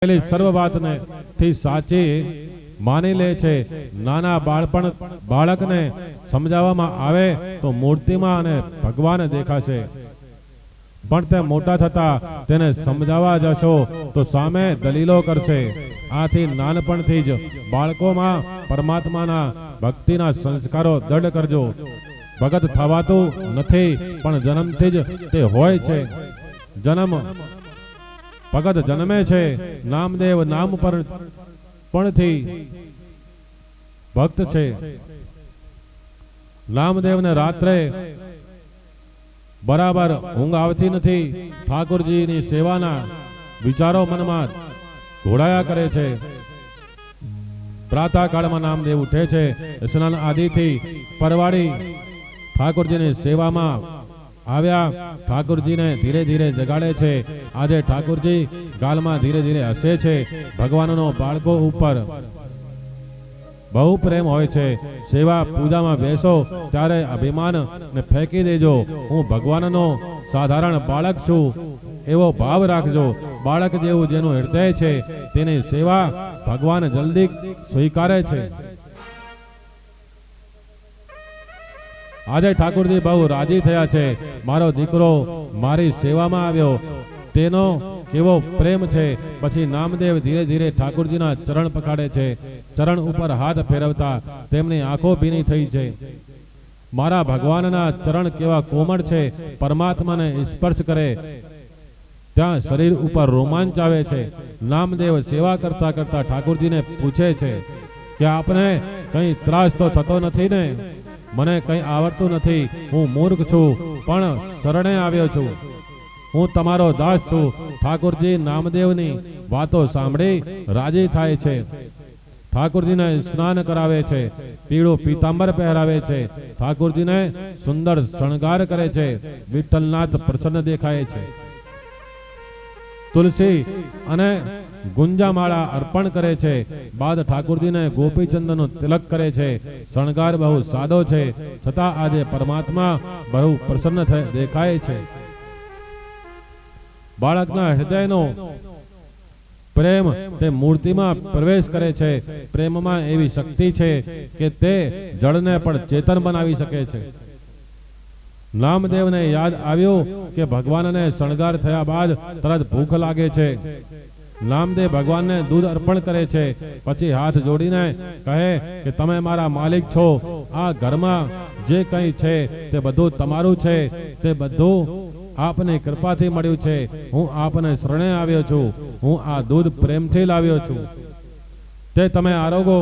સર્વ વાતને થી સાચી માની લે છે. નાના બાળકને સમજાવવામાં આવે તો મૂર્તિમાં અને ભગવાન દેખાશે, પણ તે મોટા થતા તેને સમજાવવા જશો તો સામે દલીલો કરશે. આથી નાનપણથી જ બાળકોમાં પરમાત્માના ભક્તિના સંસ્કારો દૃઢ કરજો. ભગત થવાતું નથી, પણ જન્મથી જ તે હોય છે. ભગત જન્મે છે. નામદેવ નામ પરથી ભક્ત છે. નામદેવને રાત્રે બરાબર ઊંઘ આવતી નથી. ઠાકોરજીની સેવાના વિચારો મનમાં ઘોડાયા કરે છે. પ્રાતઃ કાળમાં નામદેવ ઉઠે છે. સ્નાન આદિથી પરવાડી ઠાકોરજીની સેવામાં આવ્યા. ઠાકોરજીને ધીરે ધીરે જગાડે છે. આજે ઠાકોરજી ગાલમાં ધીરે ધીરે હસે છે. ભગવાનનો બાળકો ઉપર બહુ પ્રેમ હોય છે. સેવા પૂજામાં બેસો ત્યારે અભિમાન ને ફેંકી દેજો. હું ભગવાનનો સાધારણ બાળક છું એવો ભાવ રાખજો. બાળક જેવું જેનું હૃદય છે તેની સેવા ભગવાન જલ્દી સ્વીકારે છે. આજે ઠાકોરજી બહુ રાજી થયા છે. મારો દીકરો મારી સેવામાં આવ્યો, તેનો કેવો પ્રેમ છે. પછી નામદેવ ધીરે ધીરે ઠાકોરજીના ચરણ પકડે છે. ચરણ ઉપર હાથ ફેરવતા તેમની આંખો ભીની થઈ છે. મારા ભગવાનના ચરણ કેવા કોમળ છે. પરમાત્માને સ્પર્શ કરે ત્યાં શરીર ઉપર રોમાંચ આવે છે. નામદેવ સેવા કરતા કરતા ઠાકોરજીને પૂછે છે કે આપને કઈ ત્રાસ તો થતો નથી ને? મને કઈ આવડતું નથી. હું મૂર્ખ છું, પણ શરણે આવ્યો છું. હું તમારો દાસ છું. ઠાકોરજી નામદેવની વાતો સાંભળી રાજી થાય છે. ઠાકોરજીને સ્નાન કરાવે છે. પીળું પીતાંબર પહેરાવે છે. ઠાકોરજીને સુંદર શણગાર કરે છે. વિઠ્ઠલનાથ પ્રસન્ન દેખાય છે. તુલસી અને ગુંજામાળા અર્પણ કરે છે. બાદ ઠાકોરજીને ગોપીચંદનનું તિલક કરે છે. શણગાર બહુ સાદો છે, છતાં આજે પરમાત્મા બહુ પ્રસન્ન દેખાય છે. બાળકના હૃદયનો પ્રેમ તે મૂર્તિમાં પ્રવેશ કરે છે. પ્રેમમાં એવી શક્તિ છે કે તે જળને પણ ચેતન બનાવી શકે છે. નામદેવને યાદ આવ્યું કે ભગવાનને શણગાર થયા બાદ તરત ભૂખ લાગે છે. નામદેવ ભગવાનને દૂધ અર્પણ કરે છે. પછી હાથ જોડીને કહે કે તમે મારા માલિક છો. આ ઘરમાં જે કંઈ છે તે બધું તમારું છે. તે બધું આપની કૃપાથી મળ્યું છે. હું આપને શરણે આવ્યો છું. હું આ દૂધ પ્રેમથી લાવ્યો છું. તે તમે આરોગો.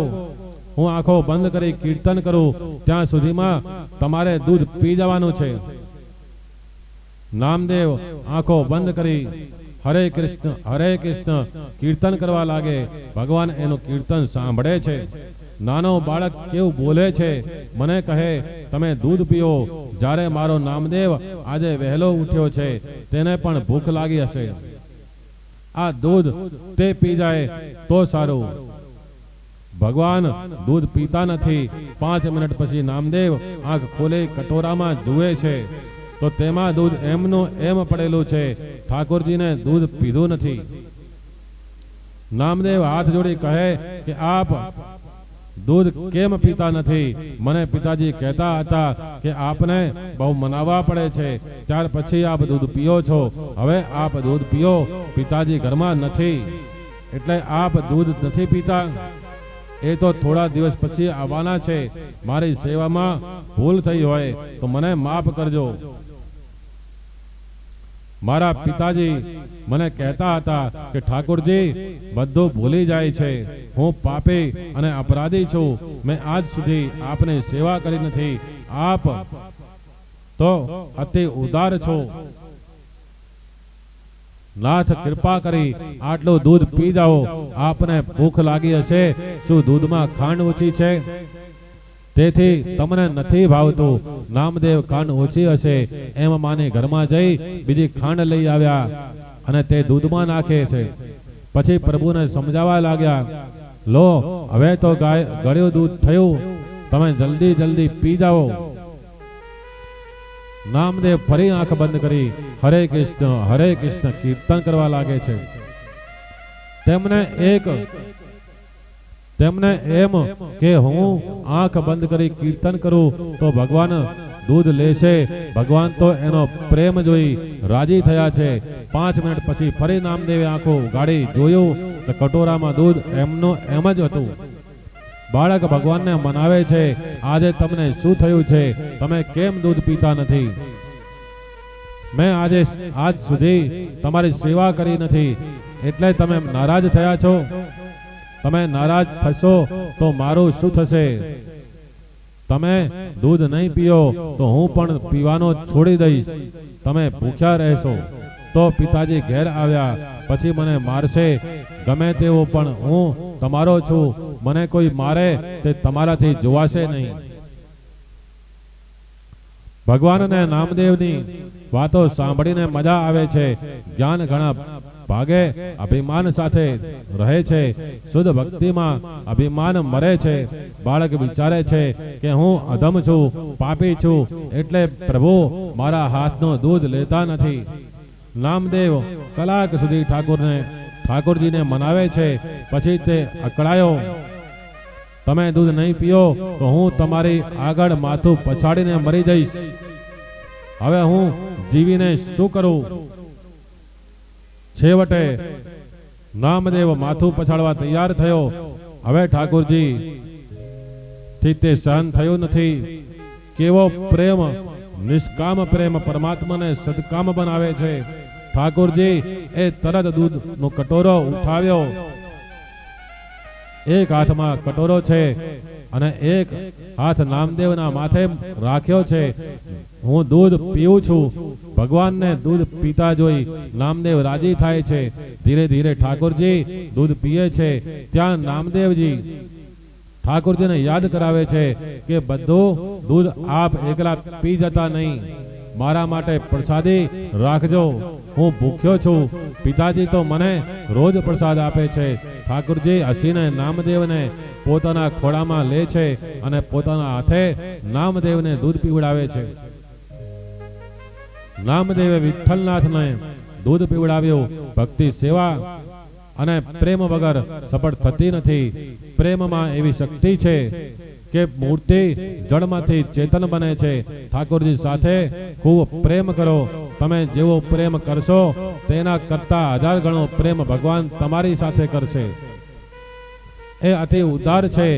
હું આંખો બંધ કરી કીર્તન કરું ત્યાં સુધીમાં તમારે દૂધ પી જવાનું છે. નામદેવ આંખો બંધ કરી હરે કૃષ્ણ કીર્તન કરવા લાગે. ભગવાન એનું કીર્તન સાંભળે છે. નાનો બાળક કેવું બોલે છે. મને કહે તમે દૂધ પીઓ. જ્યારે મારો નામદેવ આજે વહેલો ઉઠ્યો છે, તેને પણ ભૂખ લાગી હશે. આ દૂધ તે પી જાય તો સારું. ભગવાન દૂધ પીતા નથી. 5 મિનિટ પછી નામદેવ આંખ ખોલે કટોરામાં જુએ છે તો તેમાં દૂધ એમનું એમ પડેલું છે. ઠાકોરજીને દૂધ પીધું નથી. નામદેવ હાથ જોડી કહે કે આપ દૂધ કેમ પીતા નથી? મને પિતાજી કહેતા હતા કે આપને બહુ મનાવવા પડે છે, ત્યાર પછી આપ દૂધ પીઓ છો. હવે આપ દૂધ પીઓ. પિતાજી ઘરમાં નથી એટલે આપ દૂધ નથી પીતા. એ તો થોડા દિવસ પછી આવવાના છે. મારી સેવામાં ભૂલ થઈ હોય તો મને માફ કરજો. મારા પિતાજી મને કહેતા હતા કે ઠાકોરજી બધું ભૂલી જાય છે. હું પાપી અને અપરાધી છું. મેં આજ સુધી આપની સેવા કરી નથી. આપ તો અતિ ઉદાર છો. નાથ કૃપા કરી આટલું દૂધ પી જાઓ. આપને ભૂખ લાગી હશે. શું દૂધમાં ખાંડ ઓછી છે? તેથી તમને નથી ભાવતું. નામદેવ ખાંડ ઓછી હશે એમ માની ઘરમાં જઈ બીજી ખાંડ લઈ આવ્યા અને તે દૂધમાં નાખે છે. પછી પ્રભુને સમજાવવા લાગ્યા, લો હવે તો ગળ્યું દૂધ થયું, તમે જલ્દી જલ્દી પી જાઓ. નામદેવ ફરી આંખ બંધ કરી હરે કૃષ્ણ કીર્તન કરવા લાગે છે. તેમને એમ કે હું આંખ બંધ કરી કીર્તન કરું તો ભગવાન દૂધ લેશે. ભગવાન તો એનો પ્રેમ જોઈ રાજી થયા છે. 5 મિનિટ પછી ફરી નામદેવે આંખો ઉઘાડી જોયું તો કટોરામાં દૂધ એમનું એમ જ હતું. બાળક ભગવાનને મનાવે છે, આજે તમને શું થયું છે? તમે કેમ દૂધ પીતા નથી? મેં આજ સુધી તમારી સેવા કરી નથી એટલે તમે નારાજ થયા છો. તમે નારાજ થશો તો મારું શું થશે? તમે દૂધ નહીં પીઓ તો હું પણ પીવાનો છોડી દઈશ. તમે ભૂખ્યા રહેશો. તો પિતાજી ઘેર આવ્યા. પછી મને મારશે. ગમે તેવો પણ હું તમારો છું. મને કોઈ મારે તે તમારાથી જોવાશે નહીં. ભગવાન અને નામદેવની વાતો સાંભળીને મજા આવે છે. જ્ઞાન ઘણા ભાગે અભિમાન સાથે રહે છે. શુદ્ધ ભક્તિમાં અભિમાન મરે છે. બાળક વિચારે છે કે હું અધમ છું, પાપી છું, એટલે પ્રભુ મારા હાથનું દૂધ લેતા નથી. નામદેવ કલાક સુધી ઠાકોરજીને મનાવે છે. પછી તે અકળાયો. તમે દૂધ નહીં પીઓ તો હું તમારી આગળ માથું પછાડીને મરી જઈશ. હવે હું જીવીને શું કરું? છેવટે નામદેવ માથું પછાડવા તૈયાર થયો. હવે ઠાકોરજી થી તે સહન થયું નથી. કેવો પ્રેમ, નિષ્કામ પ્રેમ પરમાત્માને સદકામ બનાવે છે. ઠાકોરજી એ તરત દૂધનો કટોરો ઉઠાવ્યો. એક હાથમાં કટોરો છે અને એક હાથ નામદેવના માથે રાખ્યો છે. હું દૂધ પીઉં છું. ભગવાનને દૂધ પીતા જોઈ નામદેવ રાજી થાય છે. ધીરે ધીરે ઠાકોરજી દૂધ પીએ છે. ત્યાં નામદેવજી ઠાકોરજીને યાદ કરાવે છે કે બધું દૂધ આપ એકલા પી જતા નહીં, મારા માટે પ્રસાદી રાખજો. હું ભૂખ્યો છું. પિતાજી તો મને રોજ પ્રસાદ આપે છે. ઠાકોરજી હસીને નામદેવને પોતાના ખોળામાં લે છે અને પોતાના હાથે નામદેવને દૂધ પીવડાવે છે. નામદેવે વિઠ્ઠલનાથને દૂધ પીવડાવ્યું. ભક્તિ, સેવા અને પ્રેમ વગર સફળ થતી નથી. પ્રેમમાં એવી શક્તિ છે કે મૂર્તિ જળમાંથી ચેતન બને છે. ઠાકોરજી સાથે ખૂબ પ્રેમ કરો. તમે જેવો પ્રેમ કરશો તેના કરતા 1000 ગણો પ્રેમ ભગવાન તમારી સાથે કરશે. એ અતિ ઉદાર છે.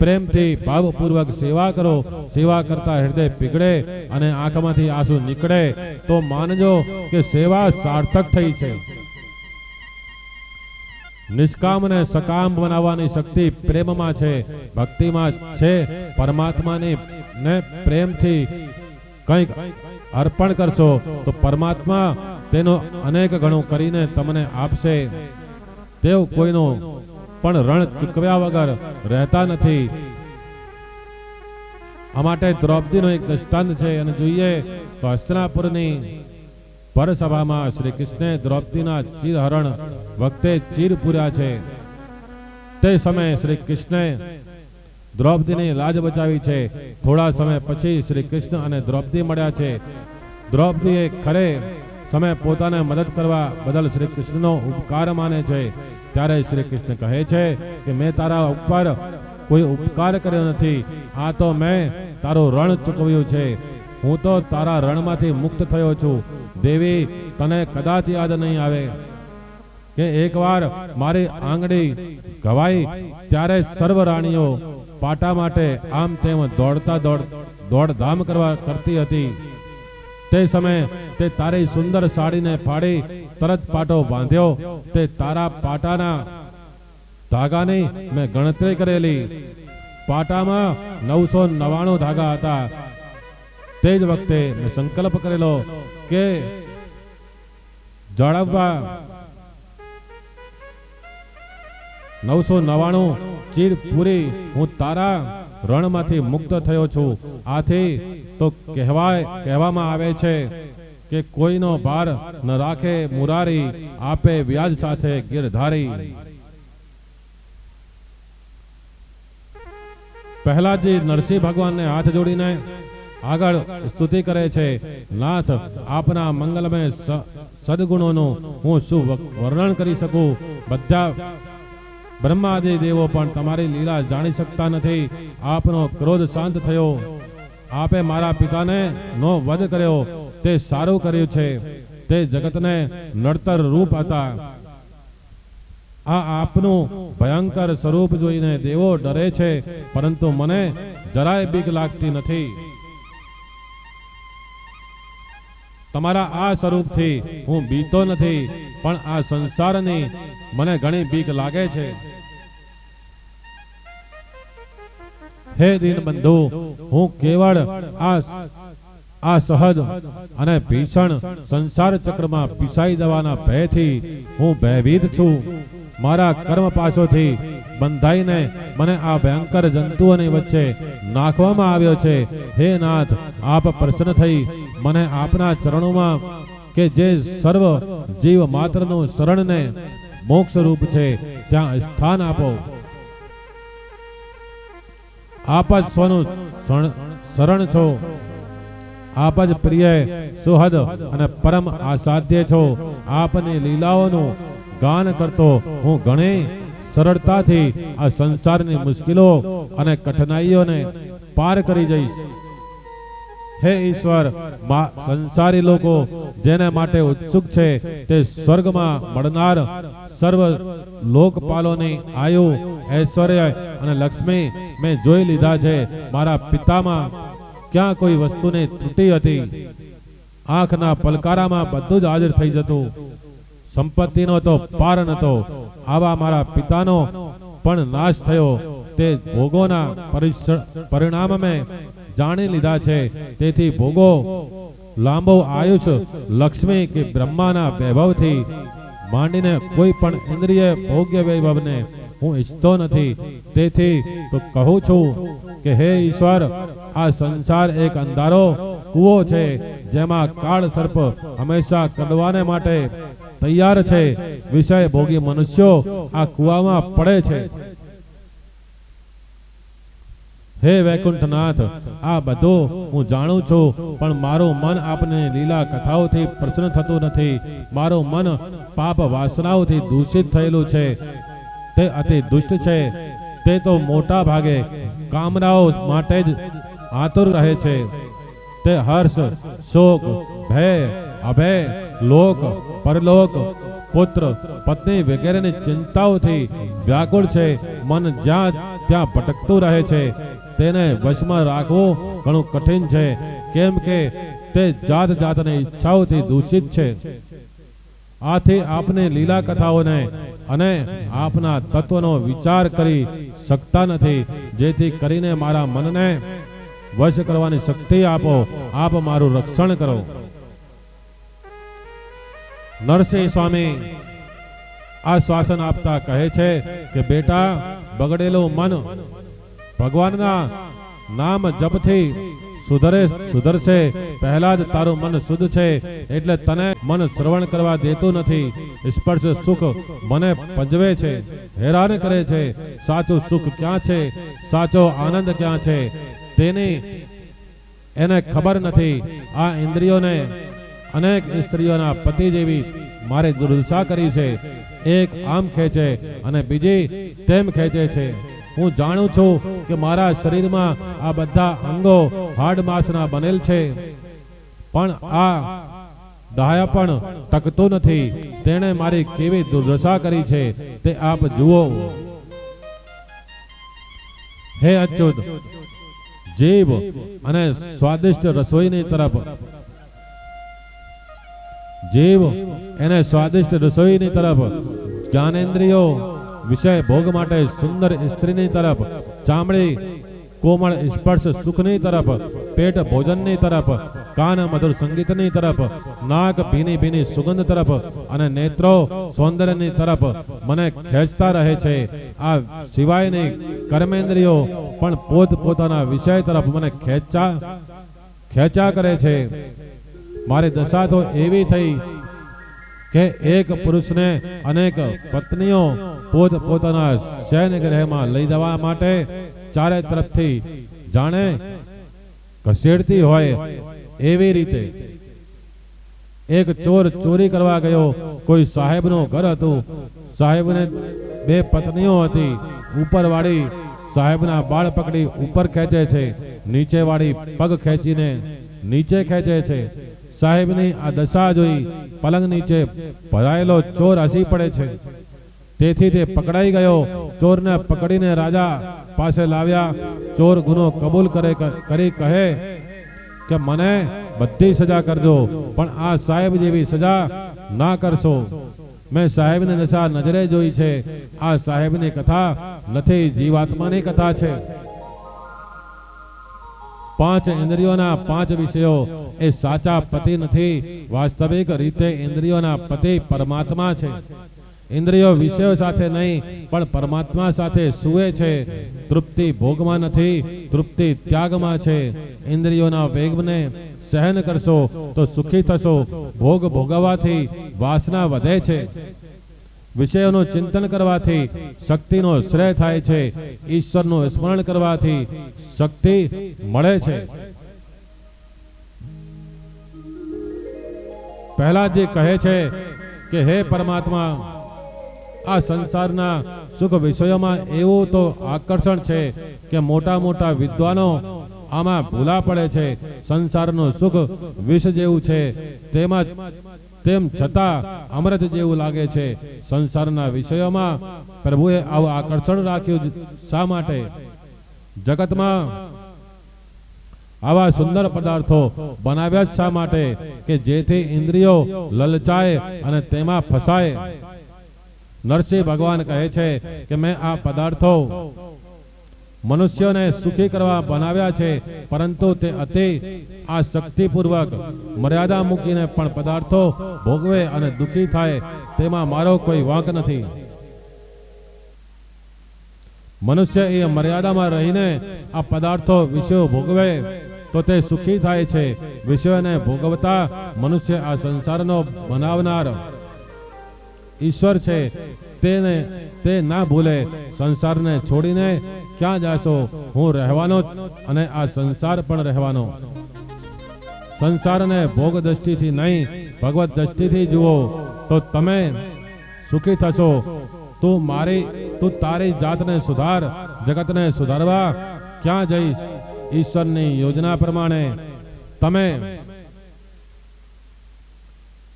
પ્રેમથી ભાવપૂર્વક સેવા કરો. સેવા કરતા હૃદય પીગળે અને આંખમાંથી આંસુ નીકળે તો માનજો કે સેવા સાર્થક થઈ છે. નિષ્કામને સકામ બનાવવાની શક્તિ પ્રેમમાં છે, ભક્તિમાં છે. પરમાત્માની ને પ્રેમથી કંઈક અર્પણ કરશો તો પરમાત્મા તેનો અનેક ગણો કરીને તમને આપશે. તેઓ કોઈનો પણ રણ ચૂકવ્યા વગર રહેતા નથી. આ માટે દ્રૌપદીનો એક દ્રષ્ટાંત છે અને જોઈએ તો હસ્તિનાપુરની પરસભામાં શ્રી કૃષ્ણે દ્રૌપદીના ચીરહરણ વખતે ચીર પૂર્યા છે. તે સમયે શ્રી કૃષ્ણે દ્રૌપદીની લાજ બચાવી છે. થોડા સમય પછી શ્રી કૃષ્ણ અને દ્રૌપદી મળ્યા છે. દ્રૌપદીએ ખરે સમય પોતાને મદદ કરવા બદલ શ્રી કૃષ્ણનો ઉપકાર માને છે. ત્યારે શ્રી કૃષ્ણ કહે છે કે મેં તારા ઉપર કોઈ ઉપકાર કર્યો નથી. આ તો મેં તારું રણ ચૂકવ્યું છે. હું તો તારા રણમાંથી મુક્ત થયો છું. દેવી, તને કદાચ યાદ નહીં આવે કે એકવાર મારી આંગળી ઘવાઈ ત્યારે સર્વ રાણીઓ પાટા માટે આમ તેમ દોડધામ કરતી હતી. તે સમયે તે તારી સુંદર સાડીને ફાડી તરત પાટો બાંધ્યો. તે તારા પાટાના ધાગાની મેં ગણતરી કરેલી. પાટામાં 999 ધાગા હતા. તે જ વખતે મેં સંકલ્પ કરેલો કે જાળવવા 999 ચીર પૂરી હું તારા રણમાંથી મુક્ત થયો છું. આથી તો કહેવામાં આવે છે કે કોઈનો ભાર ન રાખે મુરારી, આપે વ્યાજ સાથે ગિરધારી. પ્રહલાદજી નરસિંહ ભગવાનને હાથ જોડીને આગળ સ્તુતિ કરે છે, નાથ આપના મંગલમય સદગુણોનું હું શું વર્ણન કરી શકું? બધા બ્રહ્માદિ દેવો પણ તમારી લીલા જાણી શકતા નથી. આપનો ક્રોધ શાંત થયો, આપે મારા પિતાને નો વધ કર્યો, તે સારું કર્યું છે. તે જગતને નડતર રૂપ હતા. આ આપનું ભયંકર સ્વરૂપ જોઈને દેવો ડરે છે, પરંતુ મને જરાય બીક લાગતી નથી. તમારા આ સ્વરૂપથી હું બીતો નથી, પણ આ સંસારની મને ઘણી બીક લાગે છે. હે દીનબંધુ, હું કેવળ આ સહજ અને ભીષણ સંસાર ચક્રમાં પીસાઈ જવાના ભયથી હું ભયભીત છું. મારા કર્મ પાછોથી બંધાઈને મને આ ભયંકર જંતુઓની વચ્ચે નાખવામાં આવ્યો છે. હે નાથ, આપ પ્રસન્ન થઈ મને આપના ચરણોમાં કે જે સર્વ જીવ માત્રનું શરણને મોક્ષ રૂપ છે ત્યાં સ્થાન આપો. આપ જ સ્વનું શરણ છો. આપ જ પ્રિય, સુહદ અને પરમ આસાધ્ય છો. આપની લીલાઓનું ગાન કરતો હું ઘણી સરળતાથી આ સંસારની મુશ્કેલો અને કઠિનાઈઓને પાર કરી જઈશ. હે ઈશ્વર, સંસારી લોકો જેને માટે ઉત્સુક છે તે સ્વર્ગમાં મળનાર સર્વ લોકપાલોની આયુ, ઐશ્વર્ય અને લક્ષ્મી મેં જોઈ લીધા છે. મારા પિતામાં ક્યાં કોઈ વસ્તુની ત્રુટિ હતી? આંખના પલકારામાં બધું જ હાજર થઈ જતું. સંપત્તિનો તો પાર નતો. આવા મારા પિતાનો પણ નાશ થયો. તે ભોગોના પરિણામ મેં જાણી લીધા છે. તેથી ભોગો, લાંબો આયુષ, લક્ષ્મી કે બ્રહ્માના વૈભવથી માંડીને કોઈ પણ ઇન્દ્રિય ભોગ્ય વૈભવને હું ઈચ્છતો નથી. તેથી તો કહું છું કે હે ઈશ્વર, આ સંસાર એક અંધારો કૂવો છે, જેમાં કાળ સર્પ હંમેશા કડવાને માટે તૈયાર છે. વિષય ભોગી મનુષ્યો આ કૂવામાં પડે છે. હે વૈકુંઠનાથ, આ બધું હું જાણું છું, પણ મારું મન આપની લીલા કથાઓથી પ્રસન્ન થતું નથી. મારું મન પાપ વાસનાઓથી દૂષિત થયેલું છે. તે અતિ દુષ્ટ છે. તે તો મોટા ભાગે કામનાઓ માટે જ આતુર રહે છે. તે હર્ષ, શોક, ભય, અભય, લોક, પરલોક, પુત્ર, પત્ની વગેરેની ચિંતાઓથી વ્યાકુળ છે. મન જ્યાં ત્યાં ભટકતું રહે છે. તેને વશમાં રાખવું ઘણું કઠિન છે, કેમ કે તે જાત જાતની ઈચ્છાઓથી દૂષિત છે. આથી આપની લીલા કથાઓને અને આપના તત્વનો વિચાર કરી શકતા નથી. જેથી કરીને મારા મનને વશ કરવાની શક્તિ આપો. આપ મારું રક્ષણ કરો. નરસિંહ સ્વામી આ શ્વાસન આપતા કહે છે કે બેટા, બગડેલું મન ભગવાનના નામ જપથી સુધરશે. પહેલા જ તારું મન શુદ્ધ છે, એટલે તને મન શ્રવણ કરવા દેતું નથી. સ્પર્શ સુખ મને પજવે છે, હેરાન કરે છે. સાચું સુખ ક્યાં છે, સાચો આનંદ ક્યાં છે, તેની એને ખબર નથી. આ ઇન્દ્રિયોને અનેક સ્ત્રીઓના પતિ જેવી મારે દુર્દશા કરી છે. એક આમ ખેંચે અને બીજી તેમ ખેંચે છે. હું જાણું છું કે મારા શરીરમાં આ બધા અંગો હાડ માંસના બનેલ છે, પણ આ ડાયા પણ ટકતું નથી. તેણે મારી કેવી દુર્દશા કરી છે તે આપ જુઓ. હે અચ્યુત, જીભ અને સ્વાદિષ્ટ રસોઈની તરફ જ્ઞાનેન્દ્રિયો વિષય ભોગ માટે સુંદર સ્ત્રીની તરફ, ચામડી કોમળ સ્પર્શ સુખની તરફ, પેટ ભોજનની તરફ, કાન મધુર સંગીતની તરફ, નાક ભીની ભીની સુગંધ તરફ અને નેત્રો સૌંદર્યની તરફ મને ખેંચતા રહે છે. આ સિવાયની કર્મેન્દ્રિયો પણ પોતપોતાના વિષય તરફ મને ખેંચા કરે છે. મારી દશા તો એવી થઈ કે એક પુરુષને અનેક પત્નીઓ પોતપોતાના શયન ગ્રહમાં લઈ જવા માટે ચારે તરફથી જાણે ઘસેડતી હોય એવી રીતે એક ચોર ચોરી કરવા ગયો. કોઈ સાહેબનું ઘર હતું. સાહેબને બે પત્નીઓ હતી. ઉપરવાળી સાહેબના બાળ પકડી ઉપર ખેંચે છે, નીચેવાળી પગ ખેંચીને નીચે ખેંચે છે. સાહેબની આ દશા જોઈ પલંગ નીચે ભરાયેલો ચોર હસી પડે છે. તેથી તે પકડાઈ ગયો. ચોરને પકડીને રાજા પાસે લાવ્યા. ચોર ગુનો કબૂલ કરી કહે કે મને બધી સજા કરજો, પણ આ સાહેબ જેવી સજા ના કરશો. મેં સાહેબની દશા નજરે જોઈ છે. આ સાહેબની કથા નથી, જીવાત્માની કથા છે. 5 ઇન્દ્રિયોના 5 વિષયો એ સાચા પતિ નથી. વાસ્તવિક રીતે ઇન્દ્રિયોના પતિ પરમાત્મા છે. ઇન્દ્રિયો વિષયો સાથે નહીં પણ પરમાત્મા સાથે સૂવે છે. તૃપ્તિ ભોગમાં નથી, તૃપ્તિ ત્યાગમાં છે. ઇન્દ્રિયોના વેગને સહન કરશો તો સુખી થશો. ભોગ ભોગવવાથી વાસના વધે છે. વિષયોનું ચિંતન કરવાથી શક્તિનો શ્રેય થાય છે. ઈશ્વરનું સ્મરણ કરવાથી શક્તિ મળે છે. પ્રહલાદજી કહે છે કે હે પરમાત્મા, આ સંસારના સુખ વિષયોમાં એવું તો આકર્ષણ છે કે મોટા મોટા વિદ્વાનો આમાં ભૂલા પડે છે. સંસારનું સુખ વિષ જેવું છે, તેમ છતાં અમૃત જેવું લાગે છે. સંસારના વિષયોમાં પ્રભુએ આવું આકર્ષણ રાખ્યું શા માટે? જગતમાં આવા સુંદર પદાર્થો બનાવ્યા શા માટે? કે જેથી ઇન્દ્રિયો લલચાય અને તેમાં ફસાય. નરસિંહ ભગવાન કહે છે કે મેં આ પદાર્થો મનુષ્યોને સુખી કરવા બનાવ્યા છે, પરંતુ તે અતિ આ શક્તિપૂર્વક મર્યાદા મૂકીને પણ પદાર્થો ભોગવે અને દુઃખી થાય, તેમાં મારો કોઈ વાંક નથી. મનુષ્ય એ મર્યાદામાં રહીને આ પદાર્થો વિષયો ભોગવે તો તે સુખી થાય છે. વિષયોને ભોગવતા મનુષ્ય આ સંસારનો બનાવનાર ઈશ્વર છે, તે ના ભૂલે. સંસારને છોડીને ક્યાં જાશો? હું રહેવાનો અને આ સંસાર પણ રહેવાનો. સંસારને ભોગ દ્રષ્ટિથી નહીં, ભગવત દ્રષ્ટિથી જુઓ તો તમે સુખી થશો. તું તારી જાતને સુધાર. જગતને સુધારવા ક્યાં જઈશ? ઈશ્વરની યોજના પ્રમાણે તમે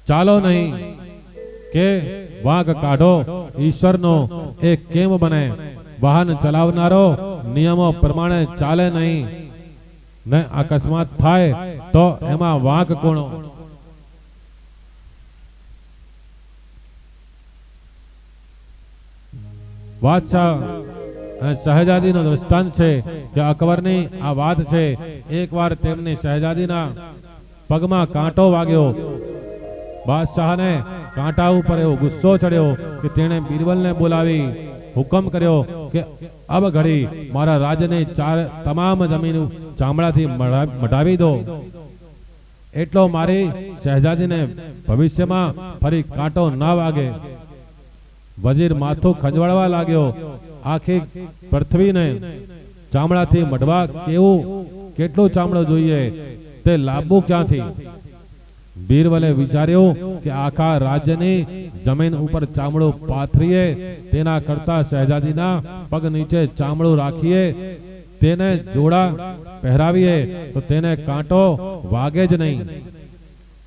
ચાલો નહીં કે વાંક કાઢો. ઈશ્વરનો એ કેમ બને? વાહન ચલાવનારો નિયમો પ્રમાણે ચાલે નહીં ને અકસ્માત થાય તો એમાં વાંક કોનો? બાદશાહ અને શહેજાદીનો દ્રષ્ટાંત છે કે અકબરની આ વાત છે. એકવાર તેમની શહેજાદીના પગમાં કાંટો વાગ્યો. બાદશાહને કાંટા ઉપર એવો ગુસ્સો ચડ્યો કે તેણે બિરબલને બોલાવી હુકમ કર્યો કે અબ ઘડી મારા રાજ્યની તમામ જમીન ચામડાથી મઢાવી દો, એટલો મારી શહેજાદીને ભવિષ્યમાં ફરી કાંટો ના વાગે. વજીર માથું ખંજવાળવા લાગ્યો. આખી પૃથ્વીને ચામડાથી મઢવા કેટલું ચામડું જોઈએ? તે લાવવું ક્યાંથી? બીરબલે વિચાર્યું કે આખા રાજ્યની જમીન ઉપર ચામડું પાથરીએ તેના કરતા શહેજાદીના પગ નીચે ચામડું રાખીએ, તેને જોડા પહેરાવીએ તો તેને કાંટો વાગે જ નહીં.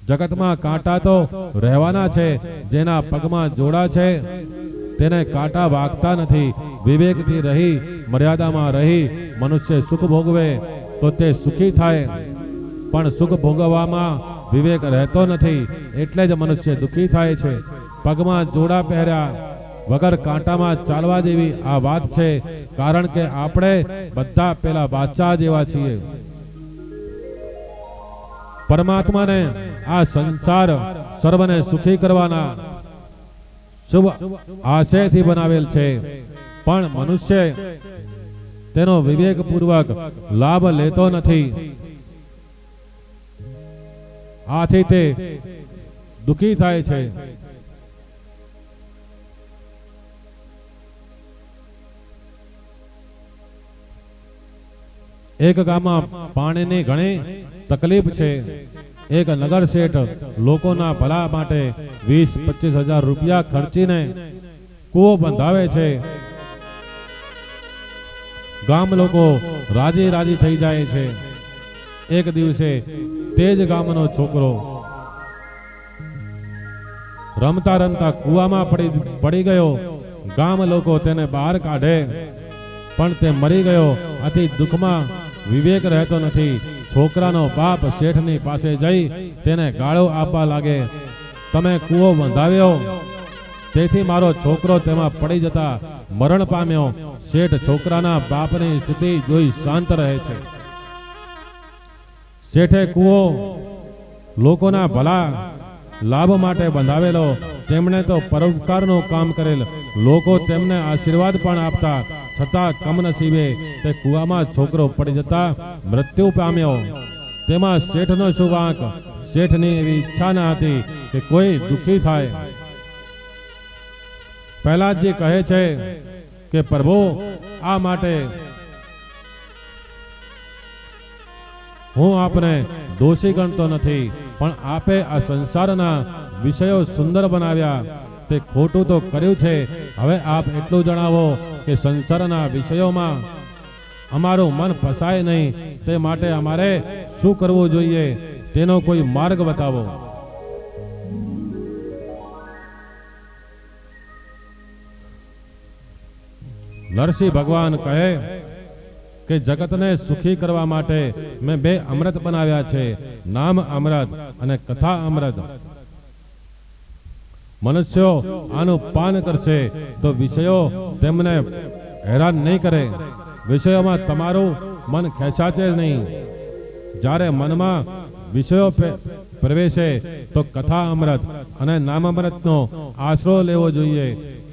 જગતમાં કાંટા તો રહેવાના છે. જેના પગમાં જોડા છે તેને કાંટા વાગતા નથી. વિવેકથી રહી, મર્યાદામાં રહી મનુષ્ય સુખ ભોગવે તો તે સુખી થાય, પણ સુખ ભોગવવામાં વિવેક રહેતો નથી, એટલે જ મનુષ્ય દુઃખી થાય છે. પગમાં જોડા પહેર્યા વગર કાંટામાં ચાલવા જેવી આ વાત છે, કારણ કે આપણે બધા પેલા બાદશાહ જેવા છીએ. પરમાત્માને આ સંસાર સર્વને સુખી કરવાના શુભ આશયથી બનાવેલ છે, પણ મનુષ્ય તેનો વિવેકપૂર્વક લાભ લેતો નથી. આથી તે દુઃખી થાય છે. એક ગામમાં પાણીની ઘણી તકલીફ છે. એક નગર શેઠ લોકોના ભલા માટે 20-25 હજાર રૂપિયા ખર્ચીને કૂવો બંધાવે છે. ગામ લોકો રાજી રાજી થઈ જાય છે. એક દિવસે તે જ ગામનો છોકરો રમતા રમતા કૂવામાં પડી ગયો. ગામ લોકો તેને બહાર કાઢે પણ તે મરી ગયો. આથી દુઃખમાં વિવેક રહેતો નથી. છોકરાનો બાપ શેઠની પાસે જઈ તેને ગાળો આપવા લાગે. તમે કૂવો બંધાવ્યો તેથી મારો છોકરો તેમાં પડી જતા મરણ પામ્યો. શેઠ છોકરાના બાપની સ્થિતિ જોઈ શાંત રહે છે. શેઠે કૂવો લોકોના ભલા લાભ માટે બંધાવેલો. તેમણે તો પરોપકારનું કામ કરેલ. લોકો તેમને આશીર્વાદ પણ આપતા. છતાં કમનસીબે તે કૂવામાં છોકરો પડી જતા મૃત્યુ પામ્યો. તેમાં શેઠનો શું વાંક? શેઠની એવી ઈચ્છા ન હતી કે કોઈ દુઃખી થાય. પ્રહલાદજી કહે છે કે પ્રભુ, આ માટે હું આપને દોષી ગણતો નથી, પણ આપે આ સંસારના વિષયો સુંદર બનાવ્યા તે ખોટું તો કર્યું છે. હવે આપ એટલું જણાવો કે સંસારના વિષયોમાં અમારું મન ફસાય નહીં, તે માટે અમારે શું કરવું જોઈએ તેનો કોઈ માર્ગ બતાવો. નરસિંહ ભગવાન કહે કે જગતને સુખી કરવા માટે મેં 2 અમૃત બનાવ્યા છે, નામ અમૃત અને કથા અમૃત. મનુષ્યો આનું પાન કરશે તો વિષયો તેમને હેરાન નહીં કરે. વિષયોમાં તમારું મન ખેંચાશે નહીં. જ્યારે મનમાં વિષયો પ્રવેશે તો કથા અમૃત અને નામ અમૃતનો આશરો લેવો જોઈએ.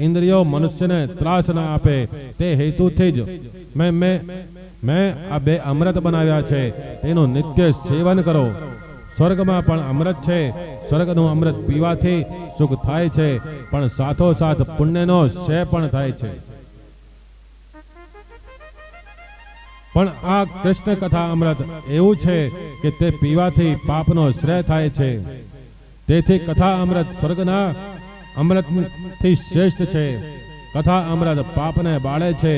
ઇન્દ્રિયો મનુષ્યને ત્રાસ ન આપે તે હેતુથી જ મેં આ 2 અમૃત બનાવ્યા છે. તેનું નિત્ય સેવન કરો. સ્વર્ગમાં પણ અમૃત છે. સ્વર્ગનું અમૃત પીવાથી સુખ થાય છે, પણ સાથોસાથ પુણ્યનો ક્ષય પણ થાય છે. પણ આ કૃષ્ણ કથા અમૃત એવું છે કે તે પીવાથી પાપનો શ્રેય થાય છે. તેથી કથા અમૃત સ્વર્ગના અમૃતથી શ્રેષ્ઠ છે. કથા અમૃત પાપને બાળે છે,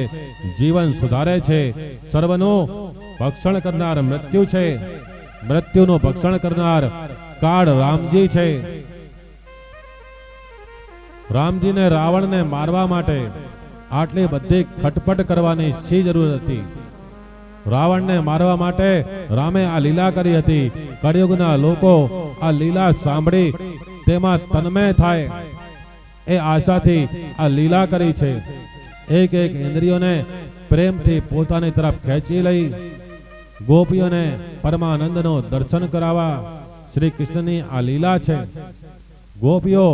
જીવન સુધારે છે. સર્વનું ભક્ષણ કરનાર મૃત્યુ છે. મૃત્યુનું ભક્ષણ કરનાર કાળ રામજી છે. રામજીને રાવણને મારવા માટે આટલી બધી ખટપટ કરવાની શી જરૂર હતી? રાવણને મારવા માટે રામે આ લીલા કરી હતી. કળિયુગના લોકો આ લીલા સાંભળી તેમાં તન્મય થાય એ આશાથી આ લીલા કરી છે. એક એક ઇન્દ્રિયોને પ્રેમથી પોતાની તરફ ખેંચી લઈ ગોપીઓને પરમાનંદનો દર્શન કરાવવા શ્રી કૃષ્ણની આ લીલા છે. ગોપીઓ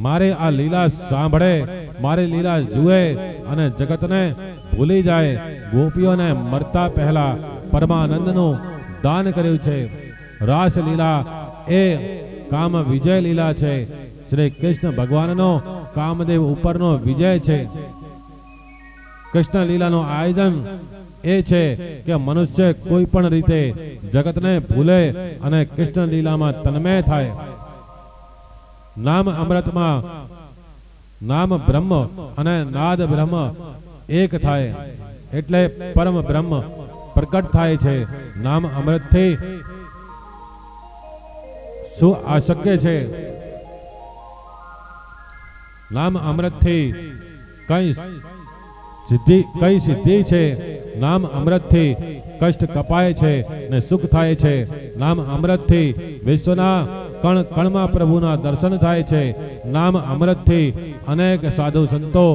મારે આ લીલા સાંભળે, મારી લીલા જુએ અને જગતને ભૂલી જાય. ગોપીઓને મરતા પહેલા પરમાનંદનું દાન કર્યું છે. રાસ લીલા એ કામ વિજય લીલા છે. શ્રી કૃષ્ણ ભગવાનનો કામદેવ ઉપરનો વિજય છે. કૃષ્ણ લીલાનું આયોજન એ છે કે મનુષ્ય કોઈ પણ રીતે જગતને ભૂલે અને કૃષ્ણ લીલામાં તન્મય થાય. નામ અમૃતમાં નામ બ્રહ્મ અને નાદ બ્રહ્મ એક થાય એટલે પરમ બ્રહ્મ પ્રકટ થાય છે. નામ અમૃતથી શું અશક્ય છે? નામ અમૃતથી કઈ સિદ્ધિ છે? નામ અમૃતથી કષ્ટ કપાય છે ને સુખ થાય છે. નામ અમૃતથી વિશ્વના કણ કણમાં પ્રભુના દર્શન થાય છે. નામ અમૃતથી અનેક સાધુ સંતો,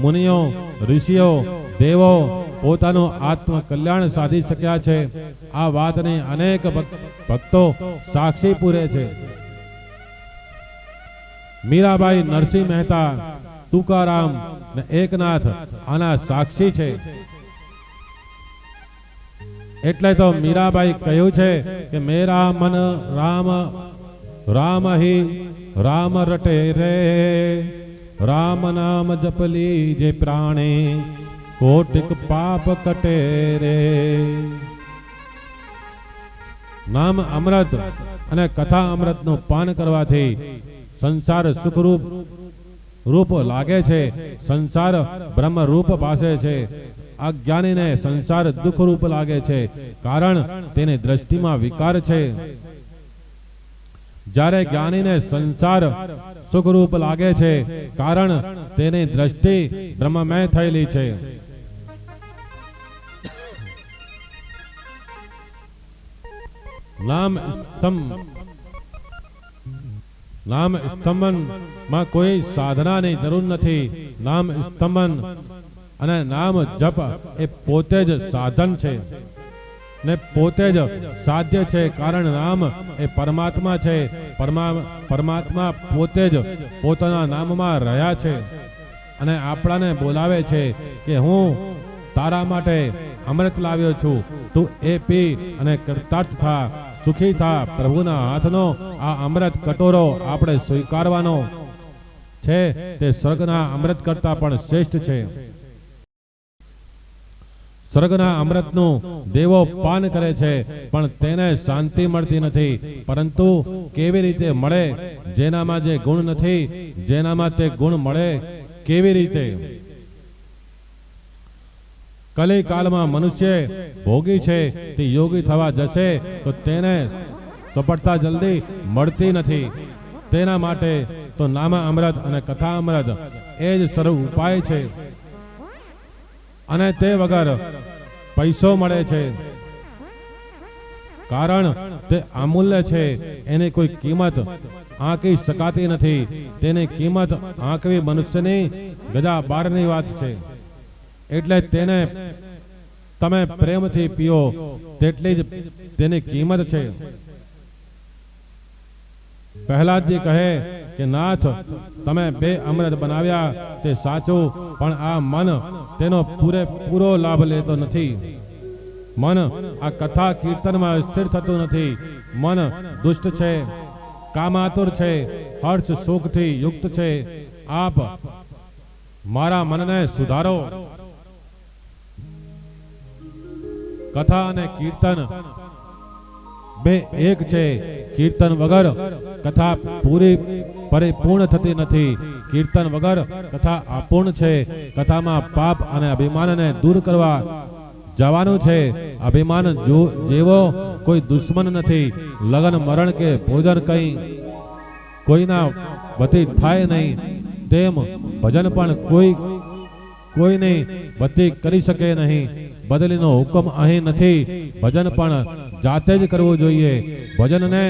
મુનિઓ, ઋષિઓ, દેવો પોતાનું આત્મ કલ્યાણ સાધી શક્યા છે. આ વાતને અનેક ભક્તો સાક્ષી પૂરે છે. મીરાબાઈ, નરસિંહ મહેતા, તુકારામ ને એકનાથ આના સાક્ષી છે. એટલે તો મીરાબાઈ કહ્યું છે કે મેરા મન રામ રામ હી રામ રટે રે, રામ નામ જપ લીજે પ્રાણે, કોટિક પાપ કટે રે. નામ અમૃત અને કથા અમૃતનું પાન કરવાથી સંસાર સુખરૂપ રૂપ લાગે છે, સંસાર બ્રહ્મ રૂપ પાસે છે. અજ્ઞાનીને સંસાર દુઃખ રૂપ લાગે છે, કારણ તેની દ્રષ્ટિમાં વિકાર છે. જ્યારે જ્ઞાનીને સંસાર સુખરૂપ લાગે છે, કારણ તેની દ્રષ્ટિ બ્રહ્મમય થયેલી છે. નામ સ્તંભન માં કોઈ સાધનાની જરૂર નથી. નામ સ્તંભન અને નામ જપ એ પોતે જ સાધન છે ને પોતે જ સાધ્ય છે, કારણ નામ એ પરમાત્મા છે. પરમાત્મા પોતે જ પોતાના નામમાં રહ્યા છે અને આપણાને બોલાવે છે કે હું તારા માટે અમૃત લાવ્યો છું, તું એ પી અને કૃતાર્થ થા, સુખી થા. પ્રભુના હાથનો આ અમૃત કટોરો આપણે સ્વીકારવાનો છે, તે સ્વર્ગના અમૃત કરતા પણ શ્રેષ્ઠ છે. સ્વર્ગના અમૃતનું દેવો પાન કરે છે, પણ તેને શાંતિ મળતી નથી. પરંતુ કેવી રીતે મળે? જેનામાં જે ગુણ નથી, જેનામાં તે ગુણ મળે કેવી રીતે? કલી કાળમાં મનુષ્ય ભોગી છે, તે યોગી થવા જશે તો તેને સફળતા જલ્દી મળતી નથી. તેના માટે તો નામ અમૃત અને કથા અમૃત એ જ સર્વ ઉપાય છે. અને તે વગર પૈસો મળે છે, કારણ તે અમૂલ્ય છે. એની કોઈ કિંમત આંકી શકાતી નથી. તેની કિંમત આંકવી મનુષ્યની ગજા બારની વાત છે. એટલે તેને તમે પ્રેમથી પીઓ, તેટલી જ તેની કિંમત છે. પ્રહલાદજી કહે કે નાથ, તમે 2 અમૃત બનાવ્યા તે સાચું, પણ આ મન તેનો પૂરેપૂરો લાભ લેતો નથી. મન આ કથા કીર્તનમાં સ્થિર થતું નથી. મન દુષ્ટ છે, કામાતુર છે, હર્ષ સુખથી યુક્ત છે. આપ મારા મનને સુધારો. કથા અને કીર્તન બે એક છે. કીર્તન વગર કથા પૂરી પરિપૂર્ણ થતી નથી. કીર્તન વગર કથા અપૂર્ણ છે. કથામાં પાપ અને અભિમાનને દૂર કરવા જવાનું છે. અભિમાન જેવો કોઈ દુશ્મન નથી. લગ્ન મરણ કે ભોજન કંઈ કોઈના વતી થાય નહીં, તેમ ભજન પણ કોઈની વતી કરી શકે નહીં. બદલીનો હુકમ અહીં નથી. ભજન પણ જાતે જ કરવું જોઈએ. ભજનને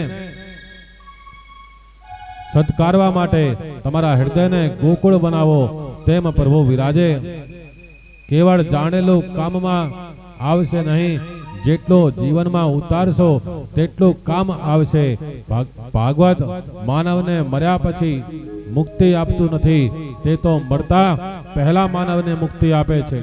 સત્કારવા માટે તમારા હૃદયને ગોકુળ બનાવો, તેમ પ્રભુ વિરાજે. કેવળ જાણેલું કામમાં આવશે નહીં. જેટલો જીવનમાં ઉતારશો તેટલું કામ આવશે. ભાગવત માનવને મર્યા પછી મુક્તિ આપતું નથી, તે તો મરતા પહેલા માનવને મુક્તિ આપે છે.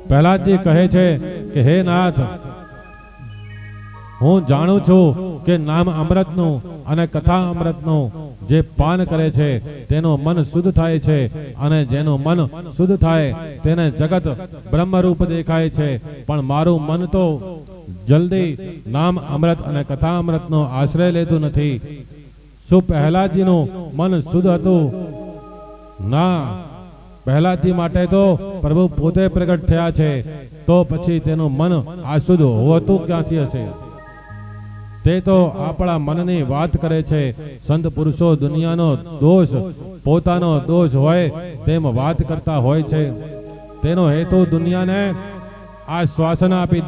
પ્રહલાદજી કહે છે કે હે નાથ, હું જાણું છું કે નામ અમૃતનું અને કથા અમૃતનું જે પાન કરે છે તેનું મન શુદ્ધ થાય છે, અને જેનું મન શુદ્ધ થાય તેને જગત બ્રહ્મરૂપ દેખાય છે. પણ મારું મન તો જલ્દી નામ અમૃત અને કથા અમૃતનો આશ્રય લેતું નથી. શું પ્રહલાદજીનું મન શુદ્ધ હતું? ના. પ્રહલાદજી માટે તો પ્રભુ પોતે પ્રગટ થયા છે, તો પછી તેનું મન અશુદ્ધ હોતું ક્યાંથી હશે? તે તો આપણા મનની વાત કરે છે. સંત પુરુષો દુનિયાનો દોષ પોતાનો દોષ હોય તેમ વાત કરતા હોય છે. તેનો હેતુ દુનિયાને આશ્વાસન આપી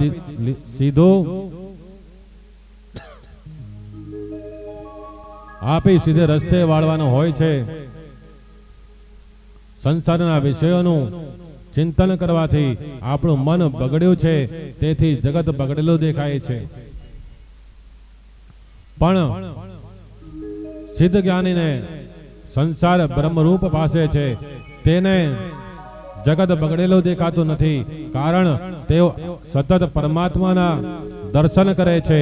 સીધે રસ્તે વાળવાનો હોય છે. સંસારના વિષયોનું ચિંતન કરવાથી આપણું મન બગડ્યું છે, તેથી જગત બગડેલું દેખાય છે. પણ સિદ્ધ જ્ઞાનીને સંસાર બ્રહ્મરૂપ પાસે છે, તેને જગત બગડેલું દેખાતું નથી, કારણ તેઓ સતત પરમાત્માના દર્શન કરે છે.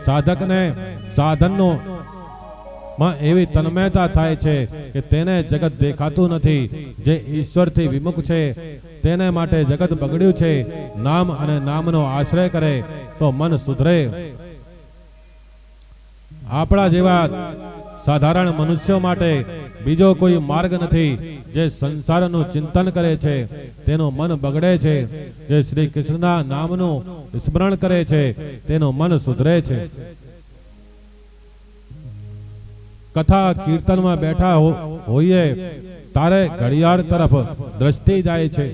સાધકને સાધનનો માં એવી તન્મયતા થાય છે કે તેને જગત દેખાતું નથી. જે ઈશ્વરથી વિમુખ છે તેને માટે જગત બગડ્યું છે. નામ અને નામનો આશ્રય કરે તો મન સુધરે. આપણા જેવા સાધારણ મનુષ્યો માટે બીજો કોઈ માર્ગ નથી. જે સંસારનું ચિંતન કરે છે તેનું મન બગડે છે. જે શ્રી કૃષ્ણના નામનું સ્મરણ કરે છે તેનું મન સુધરે છે. કથા કીર્તનમાં બેઠા હોઈએ તારે ઘડિયાળ તરફ દ્રષ્ટિ જાય છે,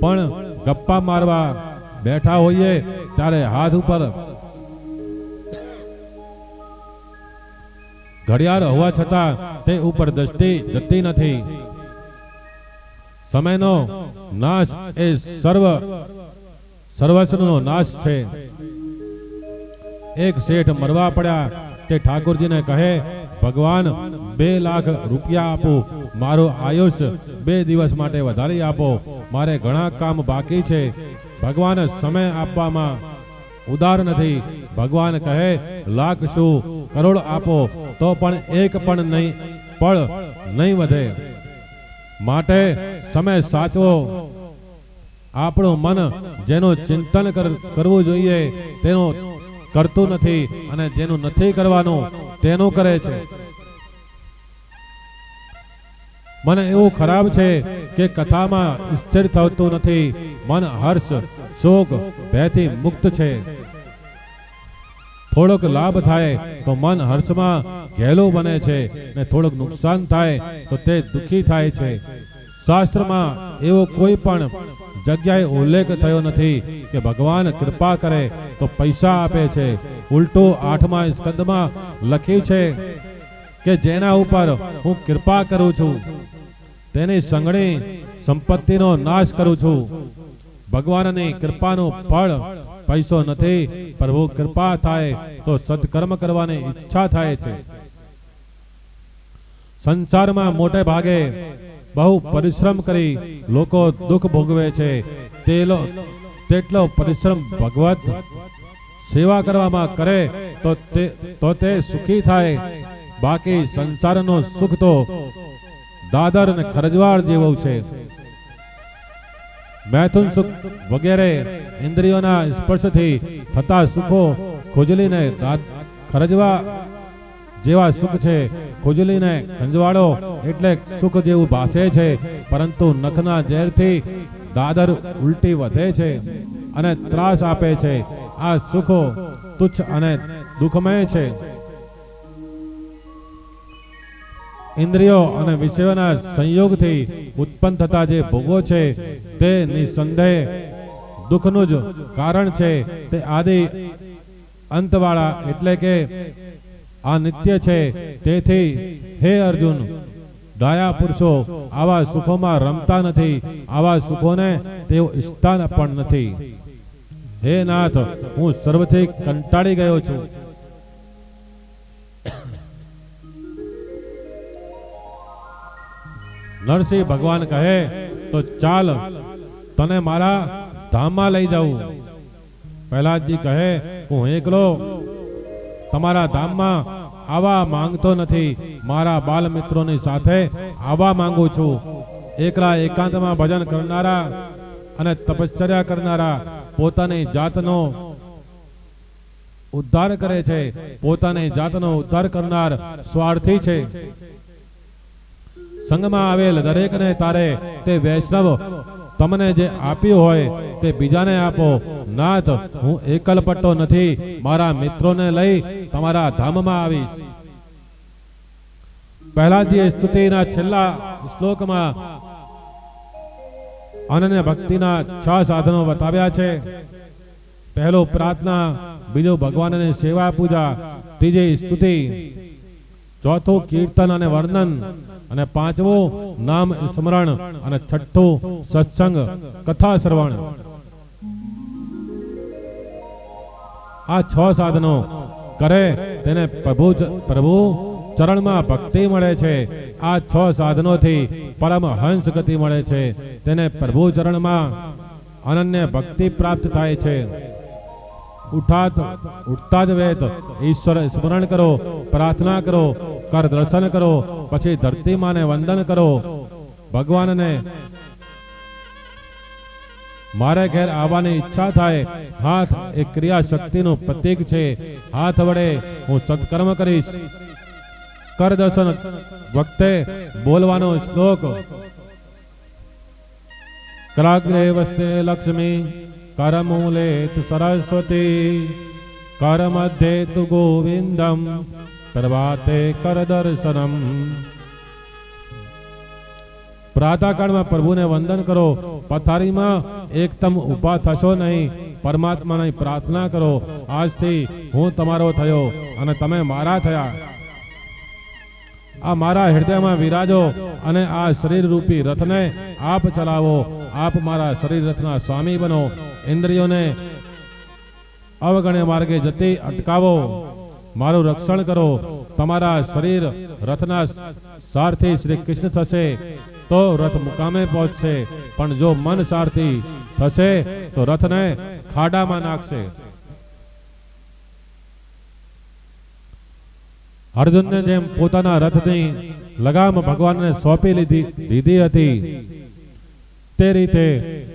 પણ ગપ્પા મારવા બેઠા હોઈએ ત્યારે હાથ ઉપર ઘડિયાળ હોવા છતાં તે ઉપર દ્રષ્ટિ જતી નથી. સમયનો નાશ એ સર્વસ્વનો નાશ છે. એક શેઠ મરવા પડ્યા તે ઠાકોરજીને કહે, ભગવાન 2 લાખ રૂપિયા આપો, મારું આયુષ્ય 2 દિવસ માટે વધારી આપો, મારે ઘણા કામ બાકી છે. ભગવાન સમય આપવામાં ઉદાર નથી. ભગવાન કહે, લાખ શું, કરોડ આપો તો પણ એક પણ નહીં વધે. માટે સમય સાચવો. આપણું મન જેનું ચિંતન કરવું જોઈએ તેનું કરતું નથી, અને જેનું નથી કરવાનું તેનું કરે છે. મને એવું ખરાબ છે કે કથામાં સ્થિર થતું નથી. મન હર્ષ શોક ભયથી મુક્ત છે. થોડોક લાભ થાય તો મન હર્ષમાં ઘેલું બને છે, ને થોડુંક નુકસાન થાય તો તે દુઃખી થાય છે. શાસ્ત્રમાં એવો કોઈ પણ જગ્યાએ ઉલ્લેખ થયો નથી કે ભગવાન કૃપા કરે તો પૈસા આપે છે. ઉલટું 8મા સ્કંદમાં લખ્યું છે કે જેના ઉપર હું કૃપા કરું છું તેની સંઘણી સંપત્તિનો નાશ કરું છું. ભગવાનની કૃપાનું ફળ પૈસો નથી. પ્રભુ કૃપા થાય તો સત્કર્મ કરવાની ઈચ્છા થાય છે. સંસારમાં મોટે ભાગે બહુ પરિશ્રમ કરી લોકો દુઃખ ભોગવે છે. તેટલો પરિશ્રમ ભગવત સેવા કરવામાં કરે તો તે સુખી થાય. બાકી સંસારનો સુખ તો દાદર અને ખરજવાળ જેવું છે. મૈથુન સુખ વગેરે ઇન્દ્રિયોના સ્પર્શથી થતા સુખો ખુજલીને ખરજવા જેવા સુખ છે. ખુજલીને ખંજવાળો એટલે સુખ જેવું ભાસે છે, પરંતુ નખના ઝેરથી દાદર ઉલટી વધે છે અને ત્રાસ આપે છે. આ સુખો તુચ્છ અને દુઃખમય છે. ઇન્દ્રિયો અને વિષયોના સંયોગથી ઉત્પન્ન થતા જે ભોગો છે તે નિસંદેહ દુઃખનું જ કારણ છે. તે આદિ અંતવાળા એટલે કે આ નિત્ય છે. તેથી હે અર્જુન, ડાયા પુરુષો આવા સુખોમાં રમતા નથી. આવા સુખોને તેઓ ઈચ્છતા પણ નથી. હે નાથ, હું સર્વથી કંટાળી ગયો છું. નરસિંહ ભગવાન કહે તો ચાલ તને મારા ધામમાં લઈ જાઉં. પ્રહલાદજી કહે, હું એકલો તમારા ધામમાં આવવા માંગતો નથી. મારા બાલ મિત્રોની સાથે આવવા માંગુ છું. એકલા એકાંતમાં ભજન કરનારા અને તપશ્ચર્યા કરનારા પોતાની જાતનો ઉદ્ધાર કરે છે. પોતાની જાતનો ઉદ્ધાર કરનાર સ્વાર્થી છે. સંગમાં આવેલ દરેકને તારે તે વૈષ્ણવ તમને જે આપ્યું હોય તે બીજાને આપો. નાથ, હું એકલપટ્ટો નથી. મારા મિત્રોને લઈ તમારા ધામમાં આવીશ. પ્રહલાદજીએ સ્તુતિના છેલ્લા શ્લોકમાં અનન્ય ભક્તિના 6 સાધનો બતાવ્યા છે. પહેલું પ્રાર્થના, બીજું ભગવાનની સેવા પૂજા, ત્રીજી સ્તુતિ, ચોથું કીર્તન અને વર્ણન, અને પાંચમું નામ સ્મરણ, અને છઠ્ઠું સત્સંગ કથા શ્રવણ. આ 6 સાધનો કરે તેને પ્રભુ ચરણમાં ભક્તિ મળે છે. આ 6 સાધનોથી પરમહંસ ગતિ મળે છે. તેને પ્રભુ ચરણમાં અનન્ય ભક્તિ પ્રાપ્ત થાય છે. ઉઠતા જ વેત ઈશ્વર સ્મરણ કરો, પ્રાર્થના કરો, કર દર્શન કરો, પછી ધરતી માને વંદન કરો. ભગવાનને મારે ઘેર આવવાની ઈચ્છા થાય. હાથ એ ક્રિયા શક્તિનું પ્રતીક છે. હાથ વડે હું સત્કર્મ કરીશ. કર દર્શન વખતે બોલવાનો શ્લોક કરાગ્રે વસ્તે લક્ષ્મી કરમૂલે તુ સરસ્વતી કર મધ્યે તુ ગોવિંદમ પ્રભાતે કર દર્શનમ. પ્રાતઃકાળમાં પ્રભુને વંદન કરો. પથારીમાં એકદમ ઊભા થશો નહીં. પરમાત્માની પ્રાર્થના કરો, આજથી હું તમારો થયો અને તમે મારા થયા. આ મારા હૃદયમાં વિરાજો અને આ શરીર રૂપી રથને આપ ચલાવો. આપ મારા શરીર રથના સ્વામી બનો. ઇન્દ્રિયોને અવગણ્ય માર્ગે જતી અટકાવો. મારું રક્ષણ કરો. તમારા શરીર રથના સારથી શ્રી કૃષ્ણ થશે તો રથ મુકામે પહોંચશે, પણ જો મન સારથી થશે તો રથને ખાડામાં નાખશે. અર્જુનને જેમ પોતાના રથની લગામ ભગવાનને સોંપી લીધી હતી, તે રીતે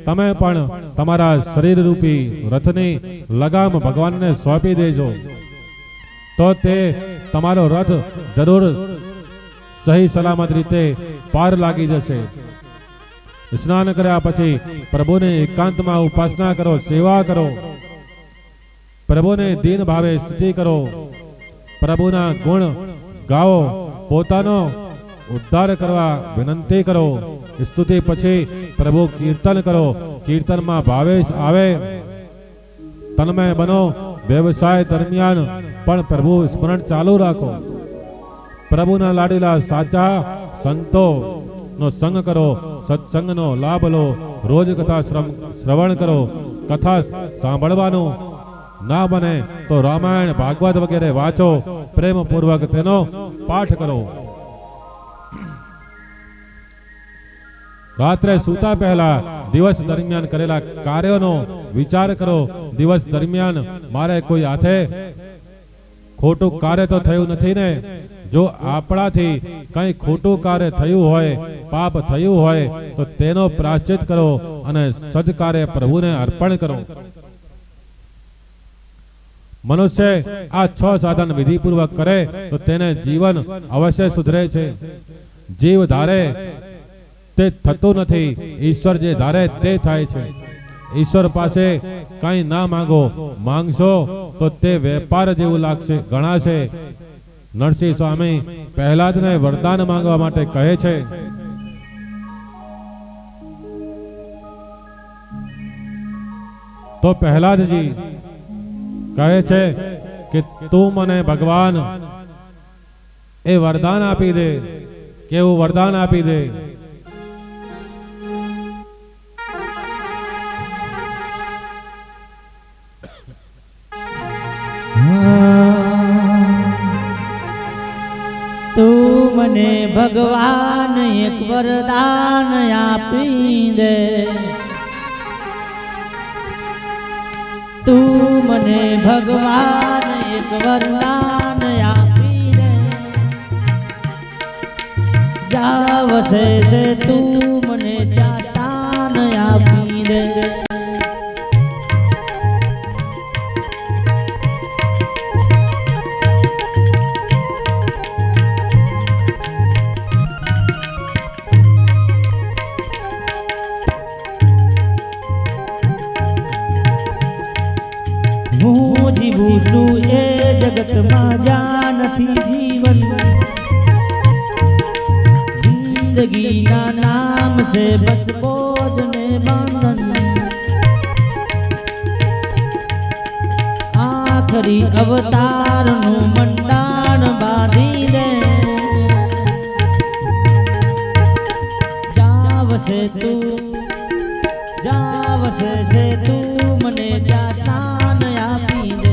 તમે પણ તમારા શરીર રૂપી રથની લગામ ભગવાનને સોંપી દેજો, તો તે તમારો રથ જરૂર સહી સલામત રીતે પાર લાગી જશે. સ્નાન કર્યા પછી પ્રભુને એકાંતમાં ઉપાસના કરો, સેવા કરો. પ્રભુને દીન ભાવે સ્તુતિ કરો. પ્રભુના ગુણ ગાઓ. પોતાનો ઉદ્ધાર કરવા વિનંતી કરો. સ્તુતિ પછી પ્રભુ કીર્તન કરો. કીર્તનમાં ભાવેશ આવે. તન્મય બનો. વ્યવસાય દરમિયાન પણ પ્રભુ સ્મરણ ચાલુ રાખો. પ્રભુના લાડીલા સાચા સંતો નો સંગ કરો. સત્સંગનો લાભ લો. રોજ કથા શ્રવણ કરો. કથા સાંભળવાનું ના બને તો રામાયણ ભાગવત વગેરે વાંચો. પ્રેમપૂર્વક તેનો પાઠ કરો. રાત્રે સૂતા પહેલા દિવસ દરમિયાન કરેલા કાર્યોનો વિચાર કરો. દિવસ દરમિયાન મારે કોઈ હાથે ખોટું કાર્ય તો થયું નથી ને? જો આપણાથી કંઈ ખોટું કાર્ય થયું હોય, પાપ થયું હોય, તો તેનો પ્રાયશ્ચિત કરો અને સદકાર્ય પ્રભુને અર્પણ કરો. મનુષ્ય આ 6 સાધન વિધિપૂર્વક કરે તો તેને જીવન અવશ્ય સુધરે છે. જીવ ધારે તે થતું નથી, ઈશ્વર જે ધારે તે થાય છે. ઈશ્વર પાસે કંઈ ના માંગો. માંગશો તો તે વેપાર જેવું લાગશે, ગણાશે. નરસિંહ સ્વામી પ્રહલાદને વરદાન માંગવા માટે કહે છે. તો પ્રહલાદજી કહે છે કે તું મને ભગવાન એ વરદાન આપી દે. કેવું વરદાન આપી દે? તું મને ભગવાન એક વરદાન આપી દે. તું મને ભગવાન એક વરદાન આપી દે. જાવશે છે તું મને ત્યાં તાન આપી દે. હું જીવું છું એ જગતમાં જ્યાં નથી જીવન. જિંદગીના નામ છે બસ બોજ ને બંધન. આખરી અવતારનું મંડાણ બાંધી દે. જાવશે છે તું મને ત્યાં સ્થાન આપી દે.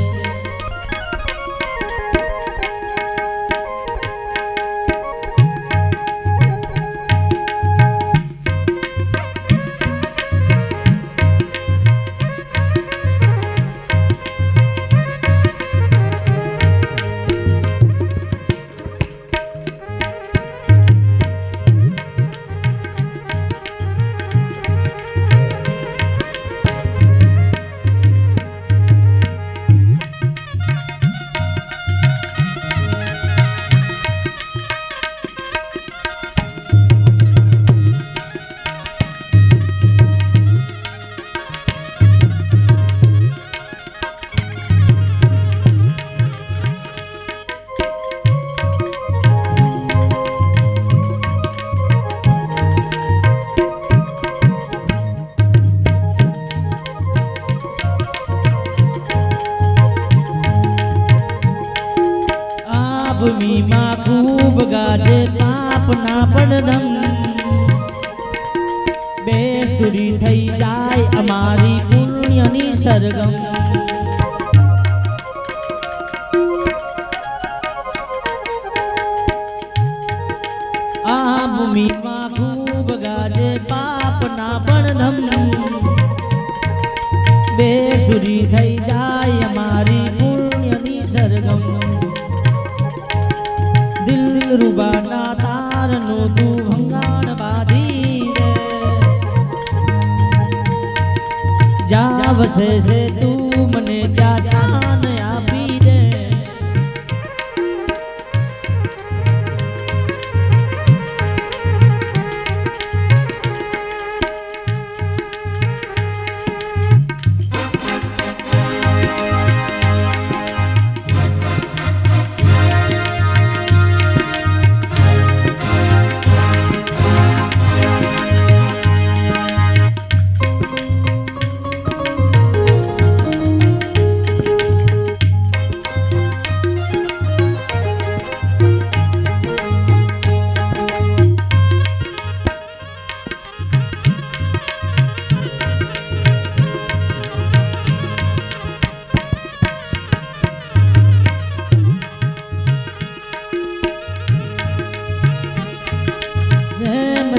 જાય અમારી પુણ્યની સરગમ. આ ભૂમિમાં ખૂબ ગાજે પાપના બળધમ. બેસુરી થઈ જાય અમારી પુણ્યની સરગમ. દિલરુબાના તારનું તું ભંગાણ બાંધી દે. જ્યાં વસે છે તું મને ત્યાં સ્થાન આપી દે.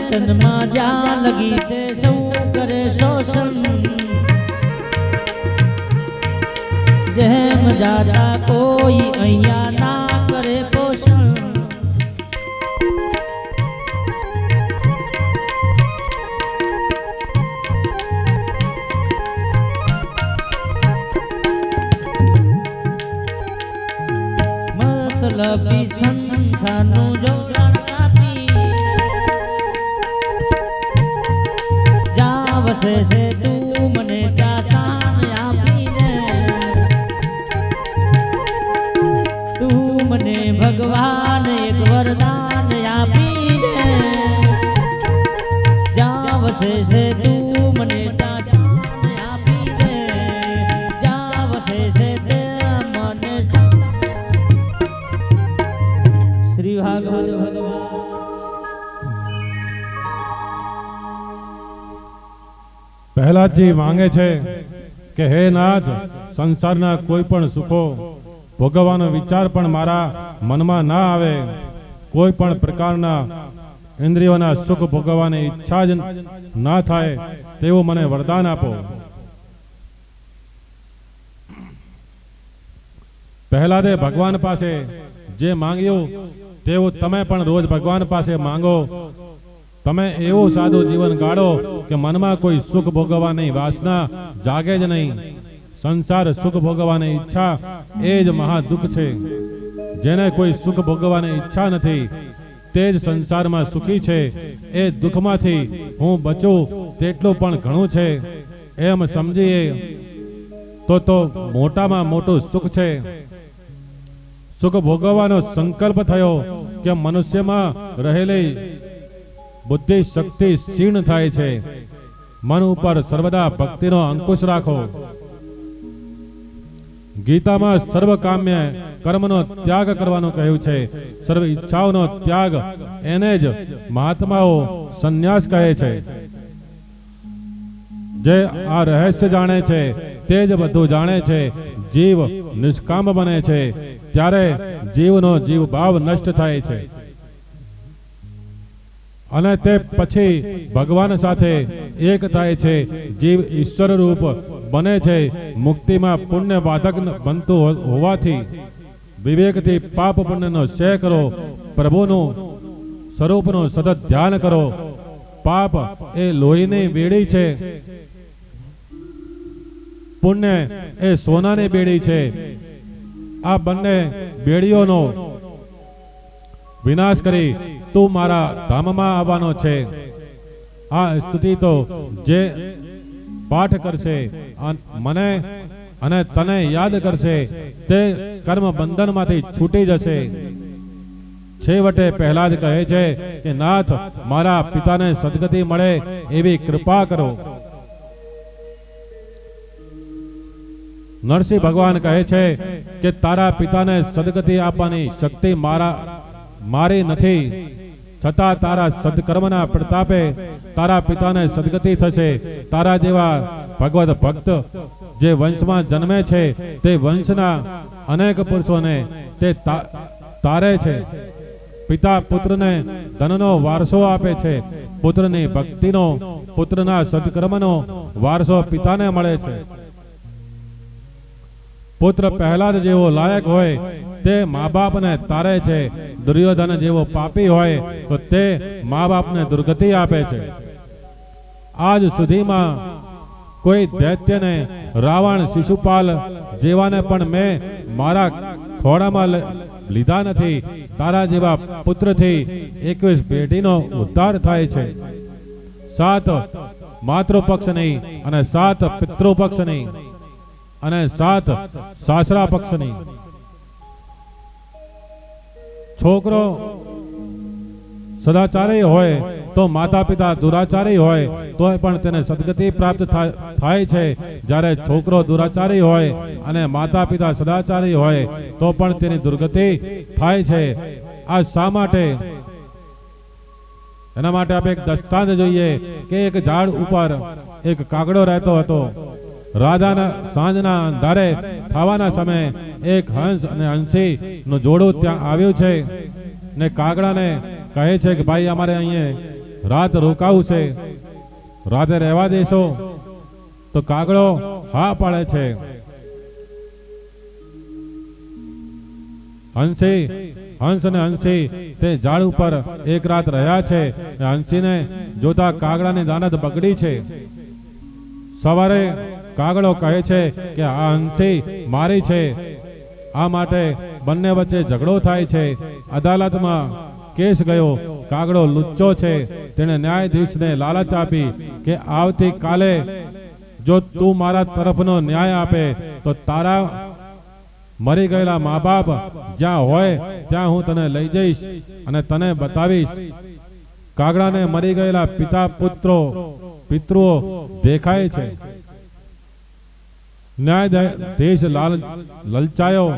તનમાં જ્યાં લગી છે સૌ કરે શોષણ. જેમ જાતા કોઈ અહીંયા ના કરે પોષણ. મતલબી સંસ્થાનું જોડાણ કાપી વસે છે તું મને ત્યાં સ્થાન આપીને. તું મને ભગવાન એક વરદાન આપીને. જ્યાં વસે છે તું મને ત્યાં સ્થાન આપીને. જ્યાં વસે છે ત્યાં મને શ્રી ભાગવત ભગવાન. પ્રહલાદજી માંગે છે કે હે નાથ, સંસારના કોઈ પણ સુખો ભોગવવાનો વિચાર પણ મારા મનમાં ના આવે. કોઈ પણ પ્રકારના ઇન્દ્રિયોના સુખ ભોગવવાની ઈચ્છા જ ના થાય તેવું મને વરદાન આપો. પ્રહલાદે ભગવાન પાસે જે માંગ્યું તેવું તમે પણ રોજ ભગવાન પાસે માંગો. તમે એવું સાદું જીવન ગાળો કે મનમાં કોઈ સુખ ભોગવવાની વાસના જાગે જ નહીં. સંસાર સુખ ભોગવવાની ઈચ્છા એ જ મહા દુઃખ છે. જેને કોઈ સુખ ભોગવવાની ઈચ્છા નથી તે જ સંસારમાં સુખી છે. એ દુઃખમાંથી હું બચું તેટલું પણ ઘણું છે એમ સમજીએ તો મોટામાં મોટું સુખ છે. સુખ ભોગવવાનો સંકલ્પ થયો કે મનુષ્યમાં રહેલી બુદ્ધિ શક્તિ ક્ષીણ થાય છે. મન ઉપર સર્વદા ભક્તિનો અંકુશ રાખો. ગીતામાં સર્વ કામ્ય કર્મનો ત્યાગ કરવાનું કહ્યું છે. સર્વ ઈચ્છાઓનો ત્યાગ એને જ મહાત્માઓ સંન્યાસ કહે છે. જે આ રહસ્ય જાણે છે તે જ બધું જાણે છે. જીવ નિષ્કામ બને છે ત્યારે જીવનો જીવ ભાવ નષ્ટ થાય છે અને તે પછી ભગવાન સાથે એક થાય છે. જીવ ઈશ્વર રૂપ બને છે. મુક્તિમાં પુણ્ય બાધક બનતું હોવાથી વિવેકથી પાપ પુણ્યનો ક્ષય કરો. પ્રભુનું સ્વરૂપનું સતત ધ્યાન કરો. પાપ એ લોહીની બેડી છે, પુણ્ય એ સોનાની બેડી છે. આ બંને બેડીઓનો વિનાશ કરી તું મારા ધામમાં આવવાનો છે. આ સ્તુતિ તો જે પાઠ કરશે મને અને તને યાદ કરશે તે કર્મ બંધનમાંથી છૂટી જશે. છેવટે પ્રહલાદ કહે છે કે નાથ, મારા પિતાને સદગતિ મળે એવી કૃપા કરો. નરસિંહ ભગવાન કહે છે કે તારા પિતાને સદગતિ આપવાની શક્તિ મારી નથી. છતાં તારા સદકર્મના પ્રતાપે તારા પિતાને સદગતિ થશે. તારા જેવા ભગવત ભક્ત જે વંશમાં જન્મે છે તે વંશના અનેક પુરુષોને તે તારે છે. પિતા પુત્રને ધનનો વારસો આપે છે. પુત્રની ભક્તિનો, પુત્રના સદકર્મનો વારસો પિતાને મળે છે. પુત્ર પહેલાદ જેવો લાયક હોય તે મા બાપને તારે છે. દુર્યોધન જેવો પાપી હોય તો તે મા બાપને દુર્ગતિ આપે છે. આજ સુધીમાં કોઈ દૈત્યને રાવણ, શિશુપાલ જેવાને પણ મેં મારા ખોળામાં લીધા નથી. તારા જેવા પુત્રથી 21 પેઢીનો ઉદ્ધાર થાય છે. 7 માતૃપક્ષ નહીં અને 7 પિતૃપક્ષ નહીં અને 7 સાસરા પક્ષ નહીં. છોકરો સદાચારી હોય તો માતા પિતા દુરાચારી હોય તો પણ તેને સદગતિ પ્રાપ્ત થાય છે. જ્યારે છોકરો દુરાચારી હોય અને માતા પિતા સદાચારી હોય તો પણ તેની દુર્ગતિ થાય છે. આ શા માટે? એના માટે આપણે એક દ્રષ્ટાંત જોઈએ કે એક ઝાડ ઉપર એક કાગડો રહેતો હતો. રાજાના સાંજના અંધારે થવાના સમયે એક હંસ અને હંસી નું જોડું ત્યાં આવ્યું છે ને કાગડાને કહે છે કે ભાઈ અમારે અહીંયા રાત રોકાવું છે, રાતે રહેવા દેશો? તો કાગડો હા પાડે છે. હંસ અને હંસી તે ઝાડ ઉપર એક રાત રહ્યા છે. હંસીને જોતા કાગડાની દાનત બગડી છે. સવારે કાગડો કહે છે કે આ હંસી મારી છે. આ માટે બંને વચ્ચે ઝઘડો થાય છે. અદાલતમાં કેસ ગયો. કાગડો લુચ્ચો છે. તેણે ન્યાયાધીશને લાલચ આપી કે આવતી કાલે જો તું મારા તરફનો ન્યાય આપે તો તારા મરી ગયેલા મા બાપ જ્યાં હોય ત્યાં હું તને લઈ જઈશ અને તને બતાવીશ. કાગડાને મરી ગયેલા પિતૃઓ દેખાય છે. ન્યાયાધીશ લલચાયો.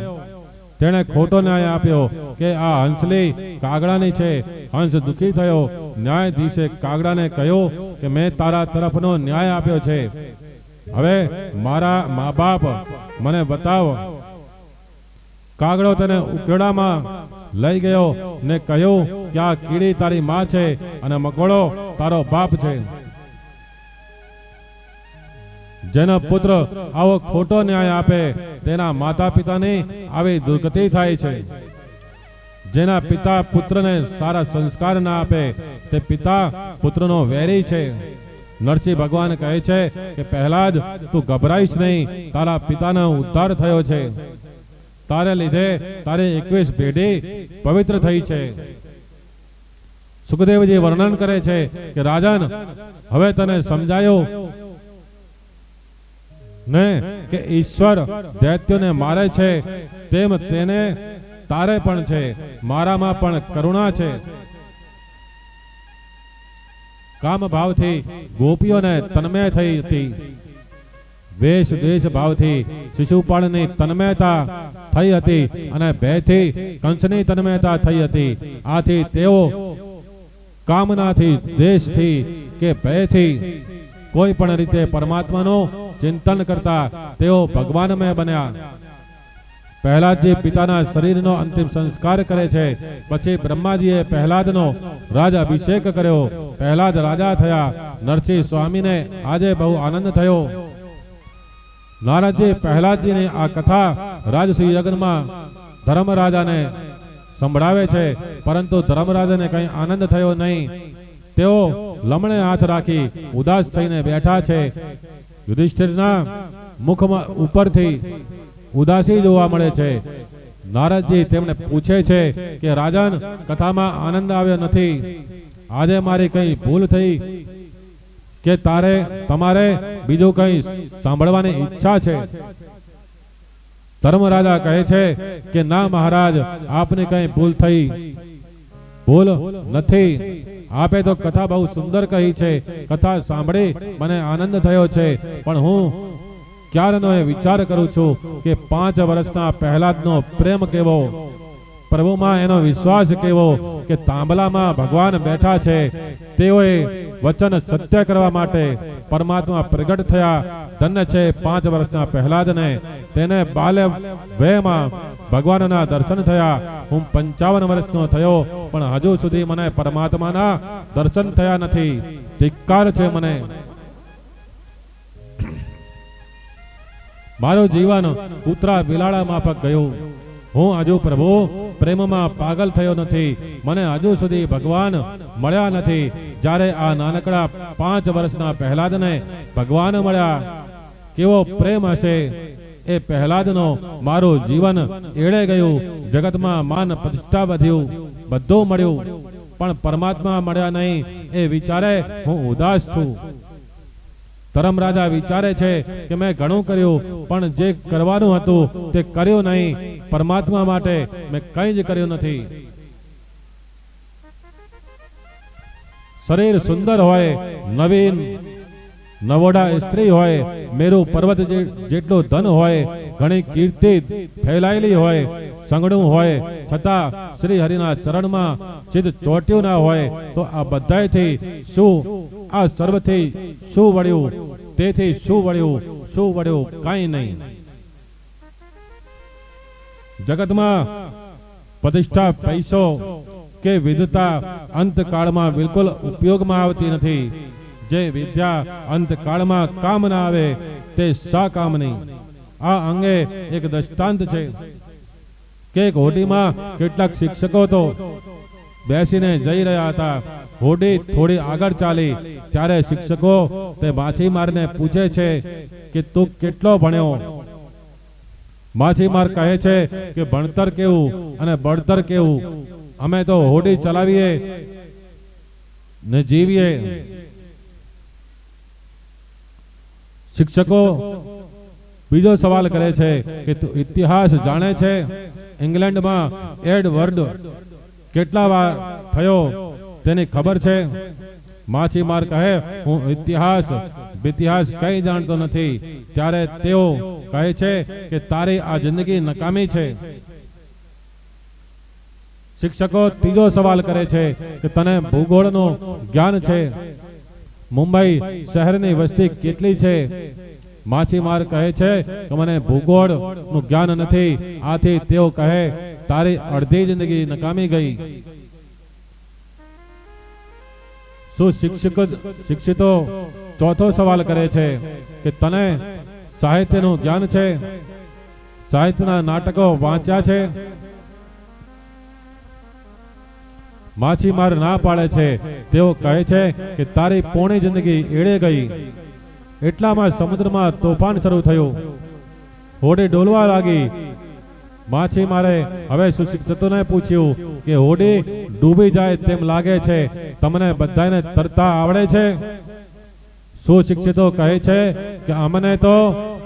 તેણે ખોટો ન્યાય આપ્યો કે આ હંસલી કાગડાની છે. હંસ દુખી થયો. ન્યાયાધીશે કાગડાને કહ્યું કે મેં તારા તરફનો ન્યાય આપ્યો છે. હવે મારા મા બાપ મને બતાવ. કાગડો તેને ઉકેડામાં લઈ ગયો ને કહ્યું કે આ કીડી તારી માં છે અને મકોડો તારો બાપ છે. જેના પુત્ર આવો ખોટો ન્યાય આપે તેના માતા પિતાની આવી દુર્ગતિ થાય છે. જેના પિતા પુત્રને સારા સંસ્કાર ના આપે તે પિતા પુત્રનો વેરી છે. નરસિંહ ભગવાન કહે છે કે પહેલા જ તું ગભરાઈશ નહીં, તારા પિતાનો ઉદ્ધાર થયો છે. તારે લીધે તારી 21 પેઢી પવિત્ર થઈ છે. સુખદેવજી વર્ણન કરે છે કે રાજન, હવે તને સમજાયો ને કે ઈશ્વર દૈત્યોને મારે છે તેમ તેને તારે પણ છે. મારામાં પણ કરુણા છે. કામ ભાવથી ગોપીઓને તન્મય થઈ હતી. વેશ દ્વેષ ભાવથી શિશુપાળની તન્મયતા થઈ હતી અને ભયથી કંસની તન્મયતા થઈ હતી. આથી તેઓ કામનાથી, દ્વેષથી કે ભયથી કોઈ પણ રીતે પરમાત્માનું ચિંતન કરતા તેઓ ભગવાનમય બન્યા. પહેલાદજી પિતાના શરીરનો અંતિમ સંસ્કાર કરે છે. પછી બ્રહ્માજીએ પહેલાદનો રાજ અભિષેક કર્યો. પહેલાદ રાજા થયા. નરસિંહ સ્વામીને આજે બહુ આનંદ થયો. નારદજી પહેલાદજીની આ કથા રાજસૂય યજ્ઞમાં ધર્મરાજાને સંભળાવે છે, પરંતુ ધર્મરાજાને કઈ આનંદ થયો નહીં. તેઓ લમણે હાથ રાખી ઉદાસ થઈને બેઠા છે. યુધિષ્ઠિરના મુખમાં ઉપરથી ઉદાસી જોવા મળે છે. નારદજી તેમને પૂછે છે કે રાજન, કથામાં આનંદ આવ્યો નથી. આજે મારી કઈ ભૂલ થઈ કે તમારે બીજું કઈ સાંભળવાની ઈચ્છા છે? ધર્મરાજા કહે છે કે ના મહારાજ, આપને કઈ ભૂલ થઈ? ભૂલ નથી. આપે તો કથા બહુ સુંદર કહી છે. કથા સાંભળી મને આનંદ થયો છે, પણ હું ક્યારનો એ વિચાર કરું છું કે 5 વર્ષના પહેલાદનો પ્રેમ કેવો, પ્રભુમાં એનો વિશ્વાસ કેવો કે તાંબલામાં ભગવાન બેઠા છે. તેઓએ વચન સત્ય કરવા માટે પરમાત્મા પ્રગટ થયા. ધન્ય છે 5 વર્ષના પ્રહલાદને, તેને બાલ્ય વયમાં ભગવાનના દર્શન થયા. હું 55 વર્ષનો થયો પણ હજુ સુધી મને પરમાત્માના દર્શન થયા નથી. ધિક્કાર છે મને. મારું જીવન કૂતરા બિલાડા માફક ગયું. હું હજુ પ્રભુ પ્રેમમાં પાગલ થયો નથી. મને હજુ સુધી ભગવાન મળ્યા નથી. જ્યારે આ નાનકડા 5 વર્ષના પ્રહલાદને ભગવાન મળ્યા, કેવો પ્રેમ હશે એ પ્રહલાદનો. મારું જીવન એળે ગયું. જગતમાં માન પ્રતિષ્ઠા વધ્યું, બધું મળ્યું, પણ પરમાત્મા મળ્યા નહીં. એ વિચારે હું ઉદાસ છું. ધર્મરાજા વિચારે છે કે મેં ઘણું કર્યું, પણ જે કરવાનું હતું તે કર્યું નહીં. પરમાત્મા માટે મેં કંઈ જ કર્યું નથી. શરીર સુંદર હોય, નવીન નવોડા સ્ત્રી હોય, મેરુ પર્વત જેટલું ધન હોય, ઘણી કીર્તિ ફેલાયેલી હોય, સંગણું હોય, છતાં શ્રી હરિના ચરણમાં ચિત્ત ચોટ્યું ના હોય, તો આ બધાથી શું, આ સર્વથી શું વળ્યું? તેથી શું વળ્યું? શું વળ્યું? કાંઈ નહીં. જગતમાં પ્રતિષ્ઠા, પૈસો કે વિદ્વતા અંતકાળમાં બિલકુલ ઉપયોગમાં આવતી નથી. જે વિદ્યા અંતકાળમાં કામ ના આવે તે શા કામની. આ અંગે એક દ્રષ્ટાંત છે કે એક હોડીમાં કેટલાક શિક્ષકો તો બેસીને જઈ રહ્યા હતા. હોડી થોડી આગળ ચાલી ત્યારે શિક્ષકો તે માછીમારને પૂછે છે કે તું કેટલો ભણ્યો? માછીમાર કહે છે કે ભણતર કેવું અને બળતર કેવું, અમે તો હોડી ચલાવીએ ને જીવીએ. શિક્ષકો બીજો સવાલ કરે છે કે તું ઇતિહાસ જાણે છે? ઇંગ્લેન્ડમાં એડવર્ડ કેટલા વાર થયો તેની ખબર છે? માછીમાર કહે હું ઇતિહાસ કઈ જાણતો નથી. ત્યારે તેઓ કહે છે કે તારી આ જિંદગી નકામી છે. શિક્ષકો ત્રીજો સવાલ કરે છે કે તને ભૂગોળનું જ્ઞાન છે? મુંબઈ શહેરની વસ્તી કેટલી છે? માછીમાર કહે છે કે મને ભૂગોળનું જ્ઞાન નથી. આથી તેઓ કહે તારી અડધી જિંદગી નકામી ગઈ. શું શિક્ષિતો ચોથો સવાલ કરે છે કે તને સાહિત્યનું જ્ઞાન છે? સાહિત્યના નાટકો વાંચ્યા છે? માછીમાર ના પાડે છે. તેઓ કહે છે કે તારી પોણી જિંદગી એળે ગઈ. એટલામાં સમુદ્રમાં તોફાન શરૂ થયું. હોડી ડોલવા લાગી. માછીમારે હવે સુશિક્ષિતોને પૂછ્યું કે હોડી ડૂબી જાય તેમ લાગે છે, તમને બધાને તરતા આવડે છે? સુશિક્ષિતો કહે છે કે અમને તો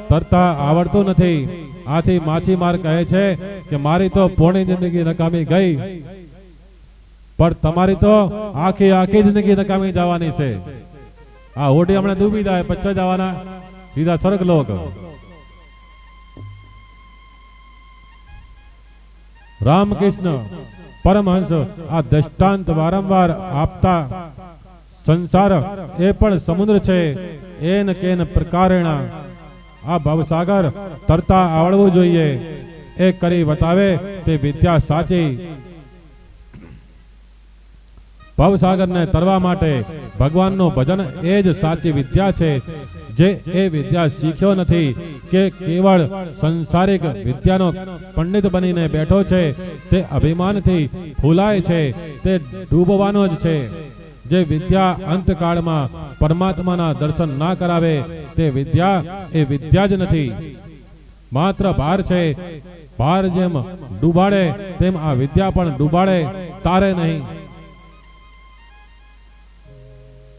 તરતા આવડતું નથી. આથી માછીમાર કહે છે કે મારી તો પોણી જિંદગી નકામી ગઈ, પણ તમારી તો આખી જિંદગી નકામી જવાની છે. આ હોડી હમણાં ડૂબી જાય પછી જવાના સીધા સ્વર્ગલોક. રામકૃષ્ણ પરમહંસ આ દ્રષ્ટાંત વારંવાર આપતા સંસાર એ પણ સમુદ્ર છે, એન કેન પ્રકારેણ. આ ભવસાગર તરતા આવડવું જોઈએ. એ કરી બતાવે તે વિદ્યા સાચી. ભવસાગરને તરવા માટે ભગવાનનું ભજન એ જ સાચી વિદ્યા છે. જે એ વિદ્યા શીખ્યો નથી કે કેવળ સંસારિક વિદ્યાનો પંડિત બનીને બેઠો છે, તે અભિમાનથી ફૂલાય છે, તે ડૂબવાનો જ છે. જે વિદ્યા અંતકાળમાં પરમાત્માના દર્શન ના કરાવે તે વિદ્યા એ વિદ્યા જ નથી, માત્ર ભાર છે. ભાર જેમ ડૂબાડે તેમ આ વિદ્યા પણ ડૂબાડે, તારે નહીં.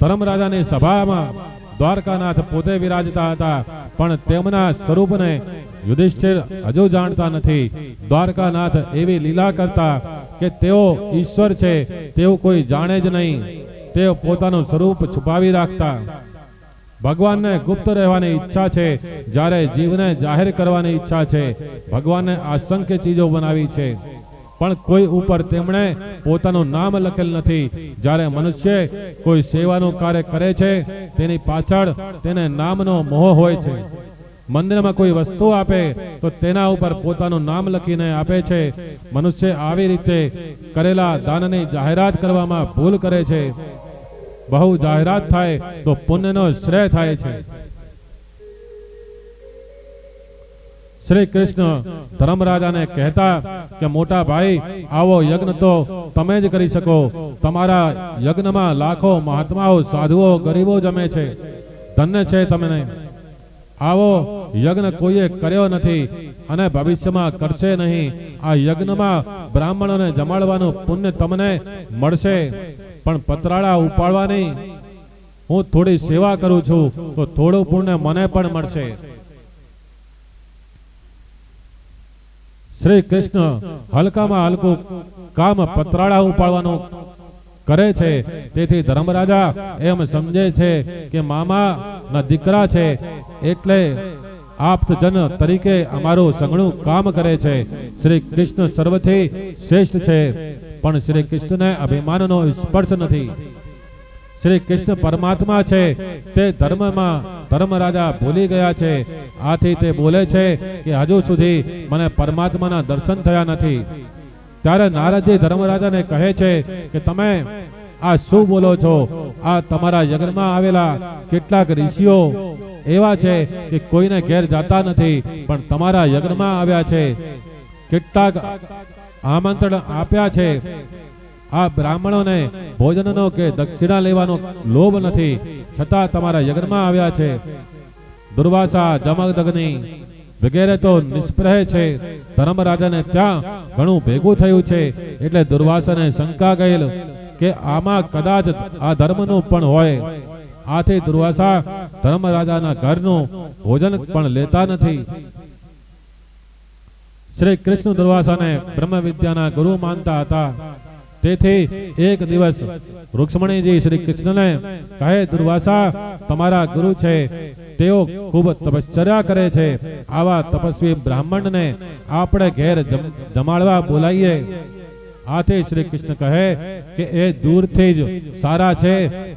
ધર્મરાજાની સભામાં દ્વારકાનાથ પોતે વિરાજતા હતા, પણ તેમના સ્વરૂપને યુધિષ્ઠિર હજુ જાણતા નથી. દ્વારકાનાથ એવી લીલા કરતા કે તેઓ ઈશ્વર છે તેવું કોઈ જાણે જ નહીં. તેઓ પોતાનું સ્વરૂપ છુપાવી રાખતા. ભગવાનને ગુપ્ત રહેવાની ઈચ્છા છે, જ્યારે જીવને જાહેર કરવાની ઈચ્છા છે. ભગવાનને અસંખ્ય ચીજો બનાવી છે. પણ કોઈ ઉપર તેમણે પોતાનું નામ લખેલ નથી. જ્યારે મનુષ્ય કોઈ સેવાનું કાર્ય કરે છે તેની પાછળ તેને નામનો મોહ હોય છે. મંદિરમાં કોઈ વસ્તુ આપે તો તેના ઉપર પોતાનું નામ લખીને આપે છે. મનુષ્ય આવી રીતે કરેલા દાનની જાહેરાત કરવામાં ભૂલ કરે છે. બહુ જાહેરાત થાય તો પુણ્યનો શ્રેય થાય છે. શ્રી કૃષ્ણ ધર્મરાજાને કહેતા કે મોટા ભાઈ, આવો યજ્ઞ તો તમે જ કરી શકો. તમારા યજ્ઞમાં લાખો મહાત્માઓ, સાધુઓ, ગરીબો જમે છે. ધન્ય છે તમને. આવો યજ્ઞ કોઈએ કર્યો નથી અને ભવિષ્યમાં કરશે નહીં. આ યજ્ઞમાં બ્રાહ્મણોને જમાડવાનું પુણ્ય તમને મળશે, પણ પતરાળા ઉપાડવાની હું થોડી સેવા કરું છું તો થોડું પુણ્ય મને પણ મળશે. શ્રી કૃષ્ણ હલકામાં હલકું કામ પતરાળા ઉપાડવાનું કરે છે. તેથી ધર્મરાજા એમ સમજે છે કે મામા ના દીકરા છે એટલે આપ્તજન તરીકે અમારું સઘળું કામ કરે છે. શ્રી કૃષ્ણ સર્વથી શ્રેષ્ઠ છે, પણ શ્રી કૃષ્ણને અભિમાનનો સ્પર્શ નથી. શ્રી કૃષ્ણ પરમાત્મા છે તે ધર્મમાં ધર્મરાજા ભૂલી ગયા છે. આથી તે બોલે છે કે હજુ સુધી મને પરમાત્માના દર્શન થયા નથી. ત્યારે નારદજી ધર્મરાજાને કહે છે કે તમે આ શું બોલો છો? આ તમારા યજ્ઞમાં આવેલા કેટલાક ઋષિઓ એવા છે કે કોઈને ઘેર જાતા નથી, પણ તમારા યજ્ઞમાં આવ્યા છે. કેટલાક આમંત્રણ આપ્યા છે. આ બ્રાહ્મણોને ભોજનનો કે દક્ષિણા લેવાનો લોભ નથી, છતાં તમારા યજ્ઞમાં આવ્યા છે. દુર્વાસા, જમદગ્નિ વગેરે તો નિષ્પ્રહ છે. ધર્મરાજાને ત્યાં ઘણું ભેગું થયું છે. એટલે દુર્વાસાને શંકા ગયેલ કે આમાં કદાચ આ ધર્મનું પણ હોય. આથી દુર્વાસા ધર્મરાજાના ઘરનું ભોજન પણ લેતા નથી. શ્રી કૃષ્ણ દુર્વાસાને બ્રહ્મ વિદ્યાના ગુરુ માનતા હતા. તેથી એક દિવસ રૂક્ષ્મણીજી શ્રી કૃષ્ણને કહે, દુર્વાસા તમારા ગુરુ છે, તેઓ ખૂબ તપશ્ચર્યા કરે છે. આવા તપસ્વી બ્રાહ્મણને આપણે ઘેર જમાડવા બોલાવીએ. આથી શ્રી કૃષ્ણ કહે કે એ દૂરથી જ સારા છે,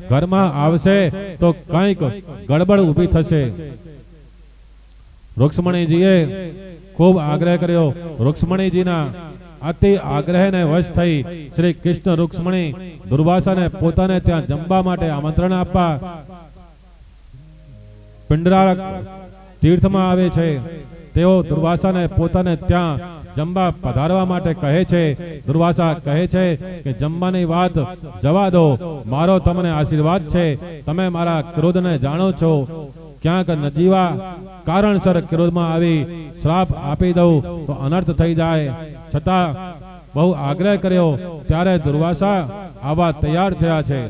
ઘરમાં આવશે તો કંઈક ગડબડ ઊભી થશે. રૂક્ષ્મણીજીએ ખૂબ આગ્રહ કર્યો. રૂક્ષ્મણીજીના અતિ આગ્રહને વશ થઈ શ્રી કૃષ્ણ રૂક્ષ્મણી દુર્વાસાને પોતાને ત્યાં જમવા માટે આમંત્રણ આપવા પિંડરાક તીર્થમાં આવે છે. તેઓ દુર્વાસાને પોતાને ત્યાં જમવા પધારવા માટે કહે છે. દુર્વાસા કહે છે કે જમવાની વાત જવા દો, મારો તમને આશીર્વાદ છે. તમે મારા ક્રોધને જાણો છો. ક્યાંક નજીવા કારણસર ક્રોધમાં આવી શ્રાપ આપી દઉં તો અનર્થ થઈ જાય. છતાં બહુ આગ્રહ કર્યો ત્યારે દુર્વાસા આવા તૈયાર થયા છે.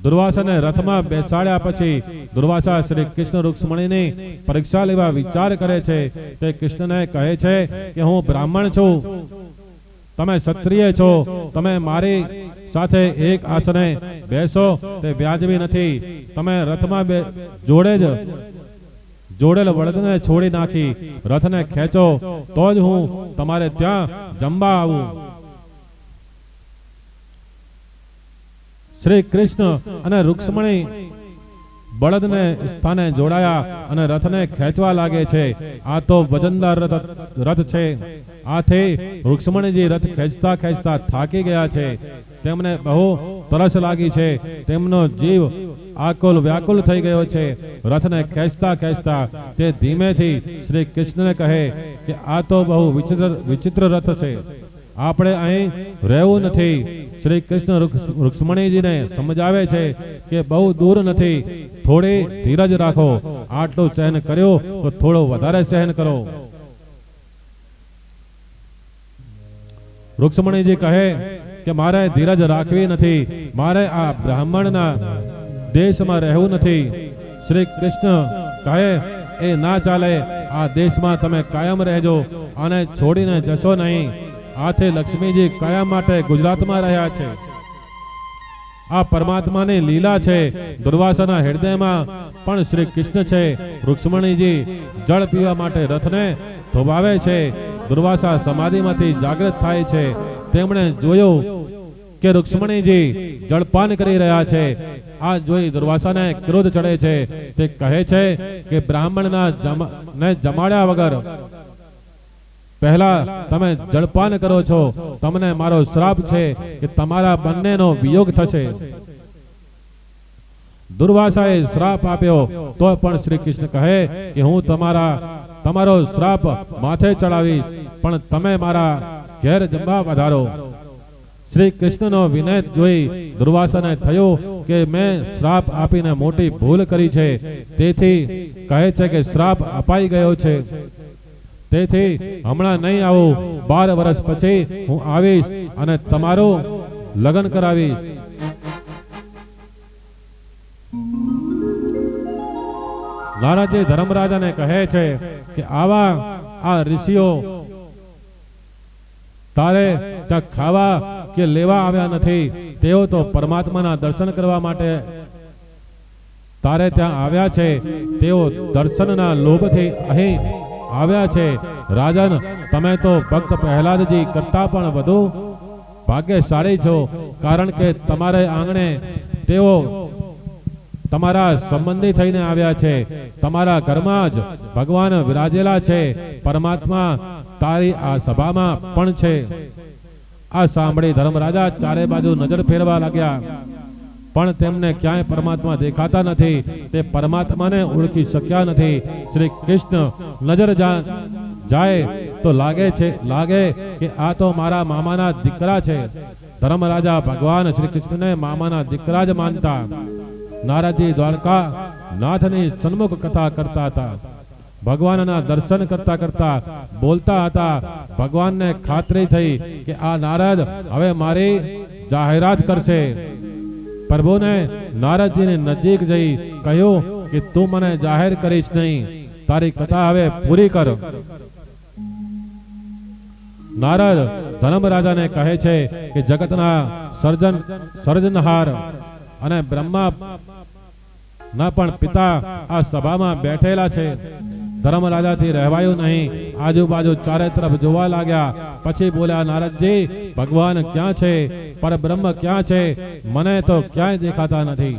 દુર્વાસાને રથમાં બેસાડ્યા પછી દુર્વાસા શ્રી કૃષ્ણ રૂક્ષ્મણીની પરીક્ષા લેવા વિચાર કરે છે. તે કૃષ્ણને કહે છે કે હું બ્રાહ્મણ છું, તમે ક્ષત્રિય છો, તમે મારી સાથે એક આસને બેસો તે વ્યાજબી નથી. તમે રથમાં જોડેલ બળદને છોડી નાખી રથને ખેંચો તો જ હું તમારે ત્યાં જમવા આવું. શ્રી કૃષ્ણ અને રૂક્ષ્મણી બળદને સ્થાને જોડાયા અને રથને ખેંચવા લાગે છે. આ તો વજનદાર રથ છે. આથી રૂક્ષ્મણીજી રથ ખેંચતા ખેંચતા થાકી ગયા છે. તેમને બહુ તરસ લાગી છે. તેમનો જીવ આકુલ વ્યાકુલ થઈ ગયો છે. રથને ખેંચતા ખેંચતા તે ધીમેથી શ્રી કૃષ્ણને કહે કે આ તો બહુ વિચિત્ર રથ છે, આપણે અહીં રહેવું નથી. શ્રી કૃષ્ણ રૂક્ષ્મણીજીને સમજાવે છે કે બહુ દૂર નથી, થોડી ધીરજ રાખો. આટલું સહન કર્યું તો થોડો વધારે સહન કરો. રૂક્ષ્મણીજી કહે કે મારે ધીરજ રાખવી નથી, મારે આ બ્રાહ્મણના દેશમાં રહેવું નથી. શ્રી કૃષ્ણ કહે એ ના ચાલે, આ દેશમાં તમે કાયમ રહેજો અને છોડીને જશો નહીં. આથી લક્ષ્મીજી કાયમ માટે ગુજરાતમાં રહ્યા છે. આ પરમાત્માની લીલા છે. દુર્વાસાના હૃદયમાં પણ શ્રી કૃષ્ણ છે. રૂક્ષ્મણીજી જળ પીવા માટે રથને ધોવાવે છે. દુર્વાસા સમાધિમાંથી જાગૃત થાય છે. તેમણે જોયું કે રુક્ષ્મણીજી જળપાન કરી રહ્યા છે. આ જોઈ દુર્વાસાને ક્રોધ ચડે છે. તે કહે છે કે બ્રાહ્મણના ને જમાડ્યા વગર પહેલા તમે જળપાન કરો છો. તમને મારો શ્રાપ છે કે તમારા બંનેનો વિયોગ થશે. દુર્વાસાએ શ્રાપ આપ્યો તો પણ શ્રી કૃષ્ણ કહે કે હું તમારો શ્રાપ માથે ચડાવીશ, પણ તમે મારા ઘેર જમવા વધારો. શ્રી કૃષ્ણનો વિનય જોઈ દુર્વાસાને થયું કે મેં શ્રાપ આપીને મોટી ભૂલ કરી છે. તેથી કહે છે કે શ્રાપ અપાઈ ગયો છે. તેથી હમણાં નહીં આવું, 12 વર્ષ પછી હું આવીશ અને તમારું લગ્ન કરાવીશ. નારદજી ધર્મરાજાને કહે છે કે આ ઋષિઓ તારે ત્યાં ખાવા કે લેવા આવ્યા નથી. તેઓ તો પરમાત્માના દર્શન કરવા માટે તારે ત્યાં આવ્યા છે. તેઓ દર્શનના લોભથી અહીં આવ્યા છે. રાજન, તમે તો ભક્ત પ્રહલાદજી કરતા પણ વધુ ભાગ્યશાળી છો, કારણ કે તમારે આંગણે તેઓ તમારા સંબંધી થઈને આવ્યા છે. તમારા ઘરમાં જ ભગવાન વિરાજેલા છે. પરમાત્મા તારી આ સભામાં પણ છે. આ સાંભળી ધર્મરાજા ચારે બાજુ નજર ફેરવા લાગ્યા, પણ તેમને ક્યાંય પરમાત્મા દેખાતા નથી. તે પરમાત્માને ઓળખી શક્યા નથી. શ્રી કૃષ્ણ નજર જાય તો લાગે કે આ તો મારા મામાના દીકરા છે. ધર્મરાજા ભગવાન શ્રી કૃષ્ણને મામાના દીકરા જ માનતા. નારદજી દ્વારકા નાથની સન્મુખ કથા કરતા હતા. ભગવાનના દર્શન કરતા કરતા બોલતા હતા. ભગવાનને ખાતરી થઈ કે આ નારદ હવે મારી જાહેરાત કરશે. પ્રભુને નારદજીની નજીક જઈ કહ્યું કે તું મને જાહેર કરીશ નહીં, તારી કથા હવે પૂરી કર. નારદ ધર્મરાજાને કહે છે કે જગતના સર્જનહાર અને બ્રહ્મા ના પણ પિતા આ સભામાં બેઠેલા છે. ધર્મરાજાથી રહેવાયું નહીં. આજુબાજુ ચારે તરફ જોવા લાગ્યા. પછી બોલ્યા, નારદજી, ભગવાન ક્યાં છે? પરબ્રહ્મ ક્યાં છે? મને તો ક્યાંય દેખાતા નથી.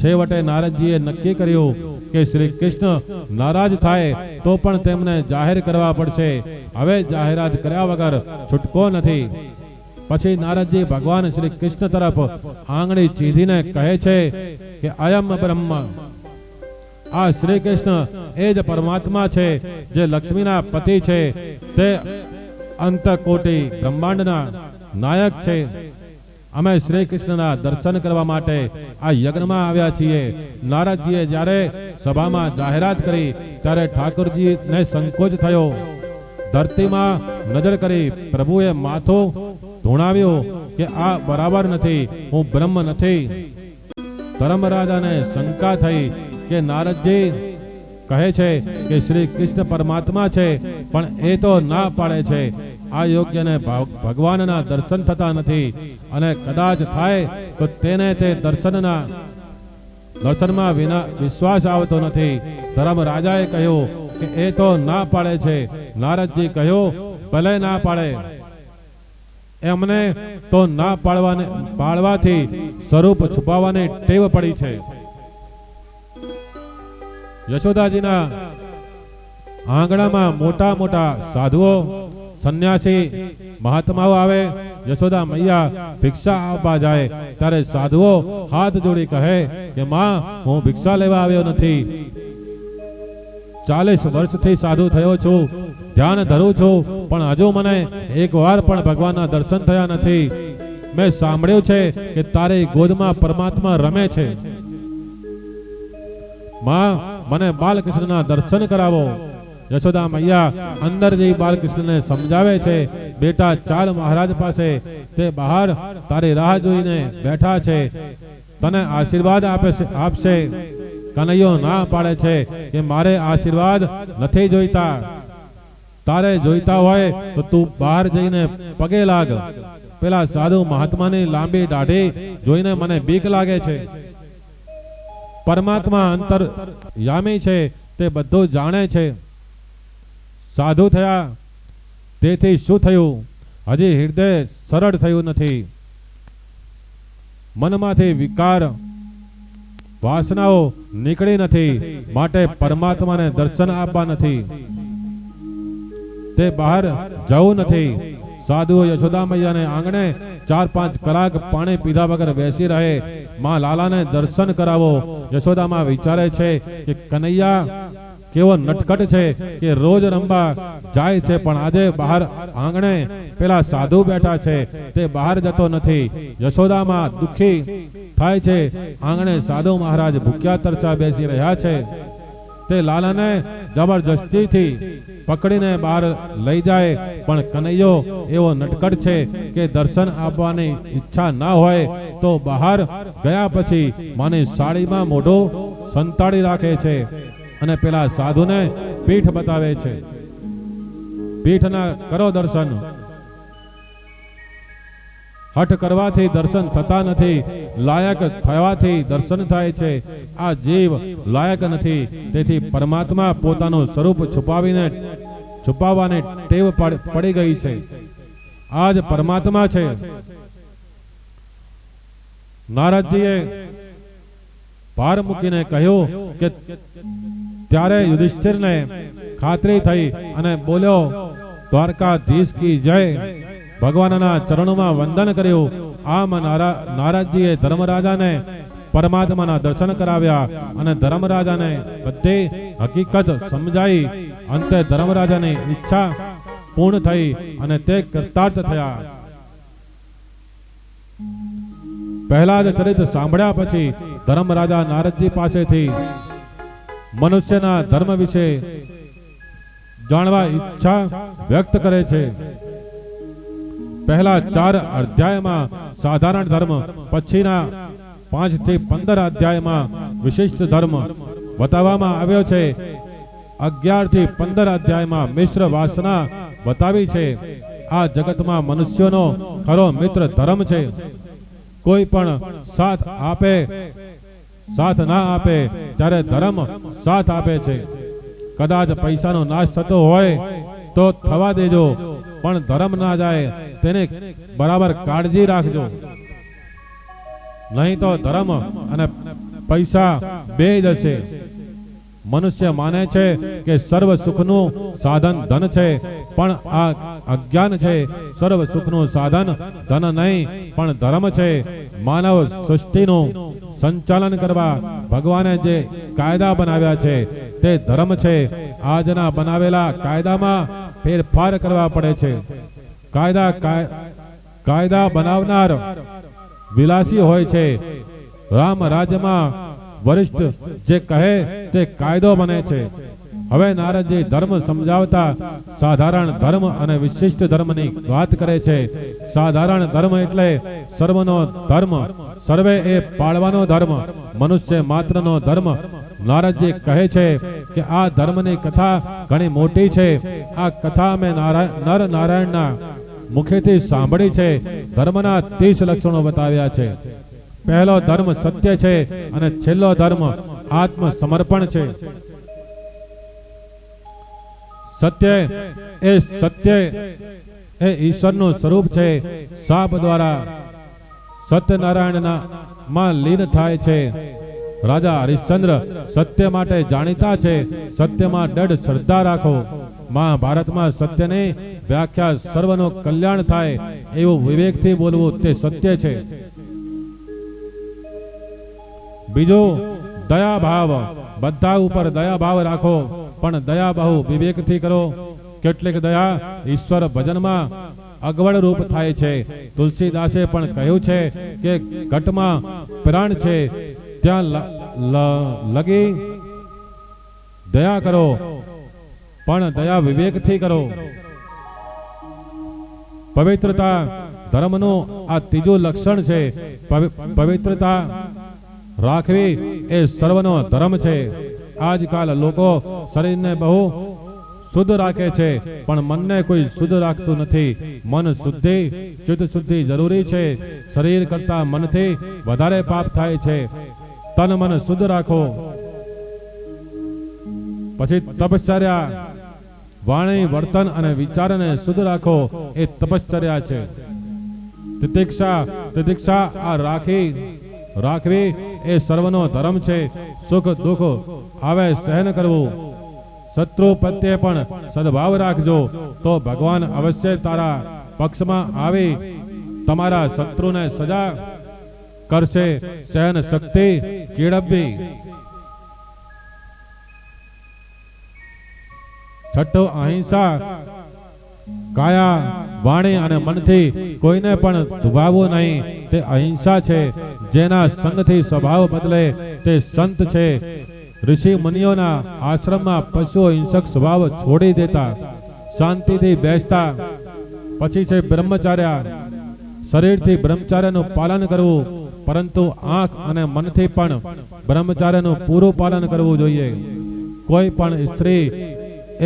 છેવટે નારદજીએ નક્કી કર્યું કે શ્રી કૃષ્ણ નારાજ થાય તો પણ તેમને જાહેર કરવા પડશે. હવે જાહેરાત કર્યા વગર છૂટકો નથી. પછી નારદજી ભગવાન શ્રી કૃષ્ણ તરફ આંગળી ચીધીને કહે છે કે અયમ બ્રહ્મ. આ શ્રી કૃષ્ણ એ જ પરમાત્મા છે જે લક્ષ્મીના પતિ છે. તે અંતકોટી બ્રહ્માંડના નાયક છે. અમે શ્રી કૃષ્ણના દર્શન કરવા માટે આ યજ્ઞમાં આવ્યા છીએ. નારદજીએ જ્યારે સભામાં જાહેરાત કરી ત્યારે ઠાકોરજીને સંકોચ થયો. ધરતીમાં નજર કરી પ્રભુએ માથું ધૂણાવ્યું કે આ બરાબર નથી, હું બ્રહ્મ નથી. ધર્મરાજાને શંકા થઈ કે નારદજી કહે છે કે શ્રી કૃષ્ણ પરમાત્મા છે, પણ એ તો ના પાડે છે. આ યોગ્યને ભગવાનના દર્શન થતા નથી, અને કદાચ થાય તો તેને તે દર્શનમાં વિના વિશ્વાસ આવતો નથી. ધર્મરાજાએ કહ્યું કે એ તો ના પાડે છે. નારદજી કહ્યું, ભલે ના પાડે. એમને તો ના પાડવાથી સ્વરૂપ છુપાવવાની ટેવ પડી છે. યશોદાજીના આંગણામાં મોટા મોટા સાધુઓ, સંન્યાસી, મહાત્માઓ આવે. યશોદા મૈયા ભિક્ષા આપવા જાય ત્યારે સાધુઓ હાથ જોડી કહે કે માં, હું ભિક્ષા લેવા આવ્યો નથી. 40 વર્ષથી સાધુ થયો છું, ધ્યાન ધરું છું, પણ હજુ મને એકવાર પણ ભગવાનના દર્શન થયા નથી. મેં સાંભળ્યું છે કે તારી ગોદમાં પરમાત્મા રમે છે. માં, મને બાલકૃષ્ણના દર્શન કરાવો. યશોદા મૈયા અંદર જઈ બાલકૃષ્ણને સમજાવે છે, બેટા ચાલ મહારાજ પાસે, તે બહાર તારી રાહ જોઈને બેઠા છે, તને આશીર્વાદ આપશે. કનૈયો ના પાડે છે કે મારે આશીર્વાદ નથી જોઈતા. તારે જોઈતા હોય તો તું બહાર જઈને પગે લાગ. પેલા સાધુ મહાત્માની લાંબી દાઢી જોઈને મને બીક લાગે છે. પરમાત્મા અંતર્યામી છે, તે બધું જાણે છે. સાધુ થયા તેથી શું થયું? હજી હૃદય સરળ થયું નથી. મનમાંથી વિકાર વાસનાઓ નીકળી નથી, માટે પરમાત્માને દર્શન આપવા નથી. તે બહાર જવું નથી. સાધુઓ યશોદા મૈયાને આંગણે 4-5 કલાક પાણી પીધા વગર બેસી રહે. માં લાલાને દર્શન કરાવો. યશોદામાં વિચારે છે કે કનૈયા કેવો નટખટ છે કે રોજ રમવા જાય છે, પણ આજે બહાર આંગણે પેલા સાધુ બેઠા છે, તે બહાર જતો નથી. યશોદામાં દુખી થાય છે. આંગણે સાધુ મહારાજ ભૂખ્યા તરસા બેસી રહ્યા છે. તે લાલાને જબરજસ્તીથી પકડીને બહાર લઈ જાય, પણ કનૈયો એવો નટખટ છે કે દર્શન આપવાની ઈચ્છા ના હોય તો બહાર ગયા પછી માની સાડીમાં મોઢું સંતાડી રાખે છે અને પેલા સાધુને પીઠ બતાવે છે. પીઠના કરો દર્શન. હઠ કરવાથી દર્શન થતા નથી, લાયક થવાથી દર્શન થાય છે. આ જીવ લાયક નથી, તેથી પરમાત્મા પોતાનું સ્વરૂપ છુપાવવાની ટેવ પડી ગઈ છે. આજ પરમાત્મા છે. નારદજીએ ભાર મૂકીને કહ્યું કે ત્યારે યુધિષ્ઠિરને ખાતરી થઈ અને બોલ્યો, દ્વારકાધીશ કી જય. ભગવાનના ચરણોમાં વંદન કર્યું. આમ નારદજીએ ધર્મરાજાને પરમાત્માના દર્શન કરાવ્યા અને ધર્મરાજાને બધી હકીકત સમજાઈ. અંતે ધર્મરાજાની ઈચ્છા પૂર્ણ થઈ અને તે કૃતાર્થ થયા. પહેલા જ ચરિત સાંભળ્યા પછી ધર્મરાજા નારદજી પાસેથી મનુષ્યના ધર્મ વિશે જાણવા ઈચ્છા વ્યક્ત કરે છે. પહેલા 4 અધ્યાયમાં સાધારણ ધર્મ, પછીના 5 થી 15 અધ્યાયમાં વિશિષ્ટ ધર્મ બતાવવામાં આવ્યો છે. 11 થી 15 અધ્યાયમાં મિશ્ર વાસના બતાવી છે. આ જગતમાં મનુષ્યનો ખરો મિત્ર ધર્મ છે. કોઈ પણ સાથ ના આપે ત્યારે ધર્મ સાથ આપે છે. કદાચ પૈસાનો નાશ થતો હોય તો થવા દેજો, પણ ધર્મ ના જાય તેને બરાબર કાળજી રાખજો. નહીં તો ધર્મ અને પૈસા બે જશે. મનુષ્ય માને છે કે સર્વ સુખનું સાધન ધન છે, પણ આ અજ્ઞાન છે. સર્વ સુખનું સાધન ધન નહીં પણ ધર્મ છે. માનવ સૃષ્ટિનું સંચાલન કરવા ભગવાને જે કાયદા બનાવ્યા છે તે ધર્મ છે. આજના બનાવેલા કાયદામાં ફેરફાર કરવા પડે છે. કાયદા બનાવનાર વિલાસી હોય છે. રામ રાજ્યમાં વરિષ્ઠ જે કહે તે કાયદો બને છે. હવે નારદજી ધર્મ સમજાવતા સાધારણ ધર્મ અને વિશિષ્ટ ધર્મની વાત કરે છે. સાધારણ ધર્મ એટલે સર્વનો ધર્મ, સર્વે એ પાળવાનો ધર્મ, મનુષ્ય માત્રનો ધર્મ. નારદજી કહે છે કે આ ધર્મની કથા ઘણી મોટી છે. આ કથા મેં નર નારાયણના મુખેથી સાંભળી છે. ધર્મના 30 લક્ષણો બતાવ્યા છે. પહેલો ધર્મ સત્ય છે અને છેલ્લો ધર્મ આત્મ સમર્પણ છે. સત્ય એ ઈશ્વરનું સ્વરૂપ છે. સાપ દ્વારા સત્યનારાયણના માં લીન થાય છે. રાજા હરિશ્ચંદ્ર સત્ય માટે જાણીતા છે. સત્યમાં દૃઢ શ્રદ્ધા રાખો. મહાભારતમાં સત્યની વ્યાખ્યા સર્વનું કલ્યાણ થાય એવું વિવેકથી બોલવું તે સત્ય છે. બીજું દયા ભાવ. બધા ઉપર દયા ભાવ રાખો, પણ દયા બહુ વિવેકથી કરો. કેટલીક દયા ઈશ્વર ભજનમાં અગવડ રૂપ થાય છે. તુલસીદાસે પણ કહ્યું છે કે ઘટમાં પ્રાણ છે ત્યાં લગી દયા કરો, પણ દયા વિવેકથી કરો. પવિત્રતા ધર્મનું આ ત્રીજું લક્ષણ છે. પવિત્રતા રાખવી એ સર્વનો ધર્મ છે. આજકાલ લોકો શરીરને બહુ શુદ્ધ રાખે છે, પણ મનને કોઈ શુદ્ધ રાખતું નથી. મન શુદ્ધિ, ચિત્ત શુદ્ધિ જરૂરી છે. શરીર કરતા મનથી વધારે પાપ થાય છે. તન મન શુદ્ધ રાખો. પછી તપશ્ચર્યા. વાણી, વર્તન અને વિચારને શુદ્ધ રાખો એ તપશ્ચર્યા છે. તિતિક્ષા આ રાખવી એ સર્વનો ધર્મ છે. સુખ દુઃખ આવે સહન કરવું. શત્રુ પ્રત્યે પણ સદભાવ રાખજો તો ભગવાન અવશ્ય તારા પક્ષમાં આવી તમારા શત્રુને સજા કરશે. સહન શક્તિ કેળવવી. છઠ્ઠો અહિંસા. કાયા, વાણી અને મનથી કોઈને પણ દુભાવવું નહીં તે અહિંસા છે. જેના સંગથી સ્વભાવ બદલે તે સંત છે. ઋષિ મુનિઓના આશ્રમમાં પશુઓ હિંસક સ્વભાવ છોડી દેતા, શાંતિથી બેસતા. પછી છે બ્રહ્મચાર્ય. શરીરથી બ્રહ્મચાર્યનું પાલન કરવું, પરંતુ આંખ અને મનથી પણ બ્રહ્મચાર્યનું પૂરું પાલન કરવું જોઈએ. કોઈ પણ સ્ત્રી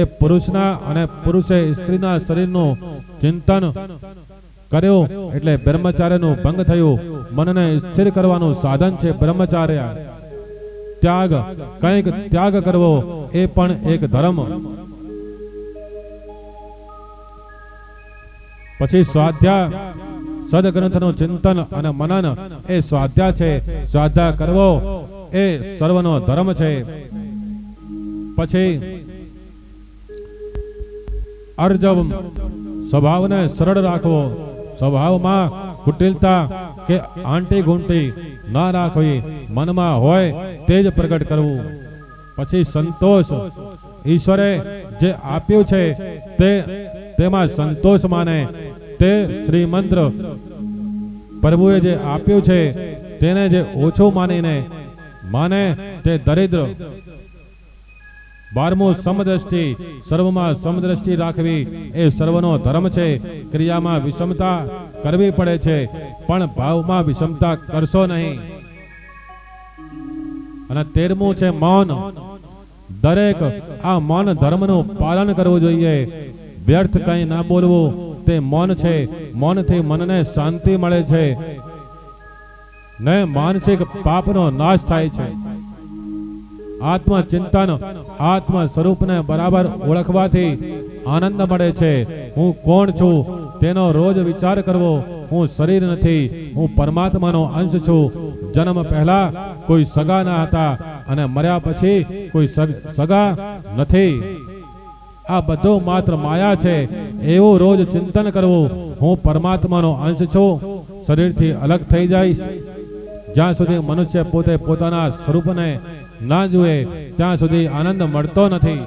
એ પુરુષના અને પુરુષે સ્ત્રીના શરીરનું ચિંતન કર્યું એટલે બ્રહ્મચાર્યનું ભંગ થયું. મનને સ્થિર કરવાનું સાધન છે બ્રહ્મચાર્ય. ત્યાગ, કંઈક ત્યાગ કરવો એ પણ એક ધર્મ. પછી સ્વાધ્યાય. સદગ્રંથનું ચિંતન અને મનન એ સ્વાધ્યાય છે. સ્વાધ્યાય કરવો એ સર્વનો ધર્મ છે. પછી અર્જવ, સ્વભાવને સરળ રાખવો. સ્વભાવમાં કુટિલતા કે આંટી ઘૂંટી ના રાખવી. મનમાં હોય તે જ પ્રગટ કરવું. પછી સંતોષ. ઈશ્વરે જે આપ્યું છે તેમાં સંતોષ માને. તે શ્રીમંત્ર પ્રભુએ જે આપ્યું છે તેને જે ઓછું માને તે દરિદ્ર. 12મું સમદ્રષ્ટિ. સર્વમાં સમદ્રષ્ટિ રાખવી એ સર્વનો ધર્મ છે. ક્રિયામાં વિષમતા કરવી પડે છે પણ ભાવમાં વિષમતા કરશો નહીં. અને 13મું છે મૌન. દરેક આ મૌન ધર્મનું પાલન કરવું જોઈએ. વ્યર્થ કંઈ ના બોલવું તે મૌન છે. મૌનથી મનને શાંતિ મળે છે ને માનસિક પાપનો નાશ થાય છે. આત્મચિંતન. આત્મ સ્વરૂપને બરાબર ઓળખવાથી આનંદ મળે છે. હું કોણ છું તેનો રોજ વિચાર કરવો. હું શરીર નથી, હું પરમાત્માનો અંશ છું. જન્મ પહેલા કોઈ સગા ના હતા અને મર્યા પછી કોઈ સગા નથી. આ બધું માત્ર માયા છે એવું રોજ ચિંતન કરવું. હું પરમાત્માનો અંશ છું, શરીરથી અલગ થઈ જઈશ. જ્યાં સુધી મનુષ્ય પોતે પોતાના સ્વરૂપને ના જુએ ત્યાં સુધી આનંદ મળતો નથી.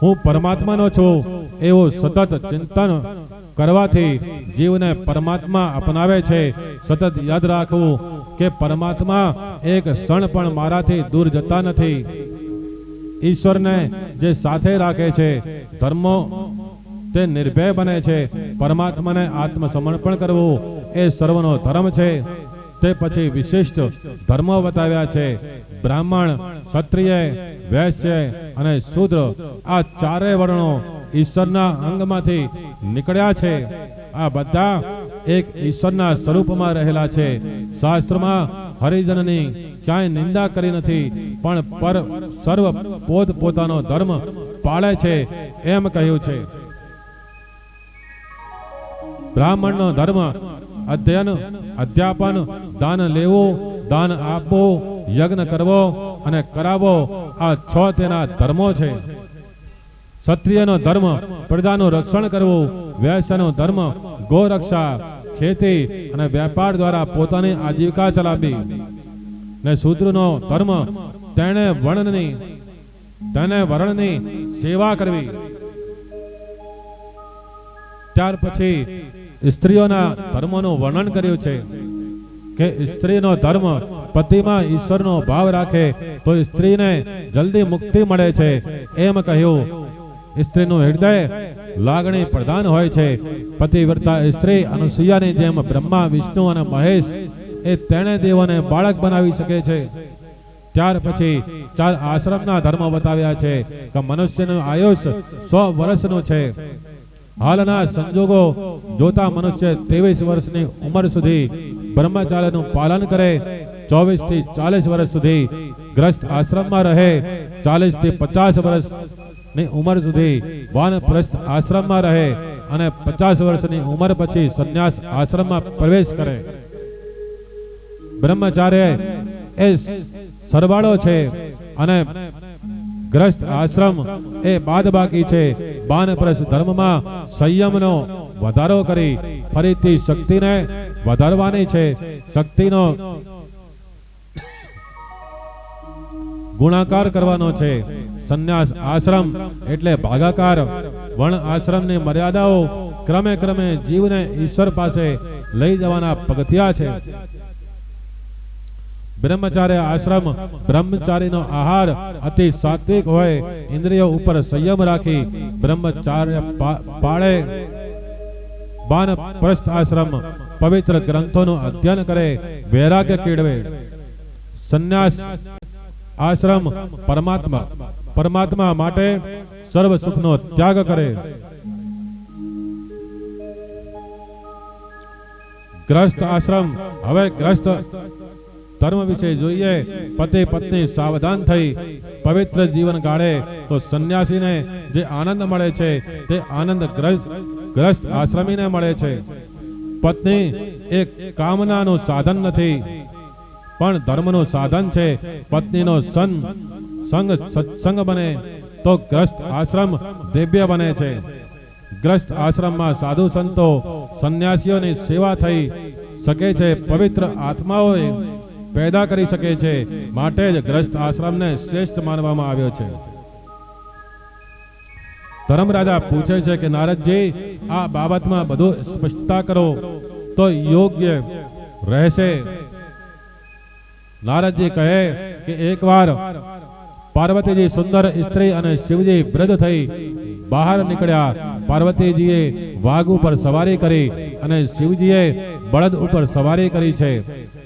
હું પરમાત્માનો છું એવું સતત ચિંતન કરવાથી જીવને પરમાત્મા અપનાવે છે. સતત યાદ રાખવું કે પરમાત્મા એક ક્ષણ પણ મારાથી દૂર જતા નથી. ઈશ્વરને જે સાથે રાખે છે ધર્મો તે નિર્ભય બને છે. પરમાત્માને આત્મસમર્પણ કરવું એ સર્વનો ધર્મ છે. તે પછી વિશિષ્ટ ધર્મો બતાવ્યા છે. બ્રાહ્મણ, ક્ષત્રિય, વૈશ્ય અને શૂદ્ર આ ચારે વર્ણો ઈશ્વરના અંગમાંથી નીકળ્યા છે. આ બધા એક ઈશ્વરના સ્વરૂપમાં રહેલા છે. શાસ્ત્રમાં હરિજનની ક્યાંય નિંદા કરી નથી પણ પર સર્વ પોતપોતાનો ધર્મ પાળે છે એમ કહ્યું છે. બ્રાહ્મણનો ધર્મ અધ્યયન, અધ્યાપન, દાન લેવું, દાન આપવું, યજ્ઞ કરવો અને કરાવવો આ 6 તેના ધર્મો છે. ક્ષત્રિયનો ધર્મ પ્રજાનું રક્ષણ કરવું. વૈશ્યનો ધર્મ ગોરક્ષા, ખેતી અને વેપાર દ્વારા પોતાની આજીવિકા ચલાવવી. ને શૂદ્રનો ધર્મ તેને વર્ણની સેવા કરવી. ત્યાર પછી સ્ત્રીઓના ધર્મોનું વર્ણન કર્યું છે કે સ્ત્રીનો ધર્મ પતિમાં ઈશ્વરનો ભાવ રાખે તો સ્ત્રીને જલ્દી મુક્તિ મળે છે એમ કહ્યું. સ્ત્રીનું હૃદય લાગણી પ્રધાન હોય છે. પતિવ્રતા સ્ત્રી અનુસૂયાની જેમ બ્રહ્મા, વિષ્ણુ અને મહેશ એ તેણે દેવોને બાળક બનાવી શકે છે. ત્યાર પછી 4 આશ્રમના ધર્મ બતાવ્યા છે કે મનુષ્યનું આયુષ્ય 100 વર્ષનું છે. હાલના સંજોગો જોતા મનુષ્ય 23 વર્ષની ઉંમર સુધી બ્રહ્મચાર્યનું પાલન કરે, 24 થી 40 વર્ષ સુધી ગ્રસ્ત આશ્રમમાં રહે 40 થી 50 વર્ષની ઉંમર સુધી વાનપ્રસ્થ આશ્રમમાં રહે અને 50 વર્ષની ઉંમર પછી સંન્યાસ આશ્રમમાં પ્રવેશ કરે. બ્રહ્મચાર્ય એ સરવાળો છે અને ગ્રસ્ત આશ્રમ એ બાદબાકી છે. વાનપ્રસ્થ ધર્મમાં સંયમનો વધારો કરી ફરીથી શક્તિને વધારવાની છે. શક્તિનો ગુણાકાર કરવાનો છે. સંન્યાસ આશ્રમ એટલે ભાગાકાર. વર્ણ આશ્રમની મર્યાદાઓ ક્રમે ક્રમે જીવને ઈશ્વર પાસે લઈ જવાના પગથિયા છે. બ્રહ્મચાર્ય આશ્રમ બ્રહ્મચારીનો આહાર અતિ સાત્વિક હોય, ઇન્દ્રિયો ઉપર સંયમ રાખી બ્રહ્મચાર્ય પાળે. વાનપ્રસ્થ આશ્રમ પવિત્ર ગ્રંથોનું અધ્યયન કરે, વૈરાગ્ય કેળવે. સંન્યાસ આશ્રમ પરમાત્મા માટે સર્વ સુખનો ત્યાગ કરે. ગ્રસ્ત આશ્રમ. હવે ગ્રસ્ત ધર્મ વિશે જોઈએ. પતિ પત્ની સાવધાન થઈ પવિત્ર જીવન ગાળે તો સંન્યાસીને જે આનંદ મળે છે તે આનંદ ગ્રસ્ત આશ્રમીને મળે છે. પત્ની એક કામનાનું સાધન નથી પણ ધર્મનું સાધન છે. પત્નીનો સંગ સત્સંગ બને તો ગ્રસ્ત આશ્રમ દિવ્ય બને છે. ગ્રસ્ત આશ્રમમાં સાધુ સંતો સંન્યાસીઓની સેવા થઈ શકે છે, પવિત્ર આત્માઓએ પેદા કરી શકે છે. માટે જ ગ્રસ્ત આશ્રમને શ્રેષ્ઠ માનવામાં આવ્યો છે. ધર્મરાજા પૂછે છે કે નારદજી, આ બાબતમાં બધું સ્પષ્ટતા કરો તો યોગ્ય રહેશે. નારદજી કહે કે એકવાર પાર્વતીજી સુંદર સ્ત્રી અને શિવજી વૃદ્ધ થઈ બહાર નીકળ્યા. પાર્વતીજીએ વાઘ ઉપર સવારી કરી અને શિવજીએ બળદ ઉપર સવારી કરી છે.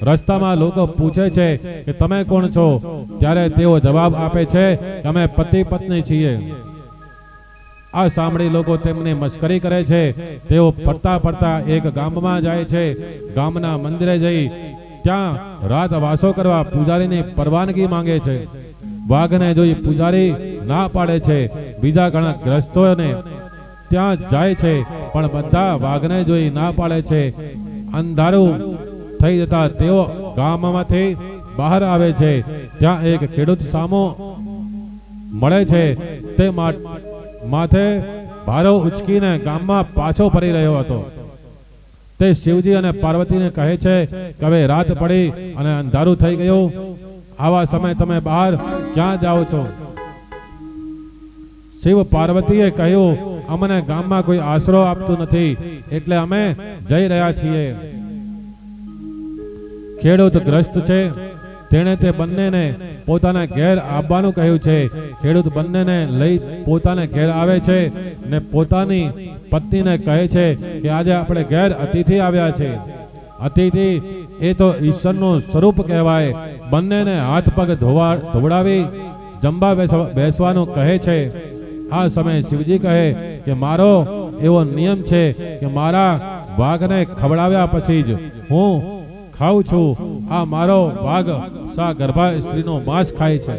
રસ્તામાં લોકો પૂછે છે કે તમે કોણ છો? ત્યારે તેઓ જવાબ આપે છે કે અમે પતિ પત્ની છીએ. આ સાંભળી લોકો તેમની મસ્કરી કરે છે. તેઓ ફરતા ફરતા એક ગામમાં જાય છે. ગામના મંદિરે જઈ ત્યાં રાત વાસો કરવા પૂજારીની પરવાનગી માંગે છે. વાઘને જોઈ પૂજારી ના પાડે છે. બીજા ઘણા ગ્રસ્તોને ત્યાં જાય છે પણ બધા વાઘને જોઈ ના પાડે છે. અંધારું થઈ જતા તેઓ ગામમાંથી બહાર આવે છે. ત્યાં એક ખેડૂત સામો મળે છે. તે માથે ભારો ઉચકીને ગામમાં પાછો ફરી રહ્યો હતો. તે શિવજી અને પાર્વતીને કહે છે કે હવે રાત પડી અને અંધારું થઈ ગયું. આવા સમય તમે બહાર ક્યાં જાઓ છો? શિવ પાર્વતીએ કહ્યું, અમને ગામમાં કોઈ આશરો આપતું નથી એટલે અમે જઈ રહ્યા છીએ. ખેડૂત ગ્રસ્ત છે. તેણે તે બંનેને પોતાના ઘેર આવવાનું કહ્યું છે. ખેડૂત બંનેને લઈ પોતાના ઘેર આવે છે ને પોતાની પત્નીને કહે છે કે આજે આપણે ઘેર અતિથિ આવ્યા છે. અતિથિ એ તો ઈશ્વરનું સ્વરૂપ કહેવાય. બંનેને હાથ પગ ધોવડાવી જમવા બેસવાનું કહે છે. આ સમયે શિવજી કહે કે મારો એવો નિયમ છે કે મારા વાઘને ખવડાવ્યા પછી જ હું ખાઉં છું. આ મારો વાઘ સા ગર્ભા સ્ત્રીનો માંસ ખાય છે.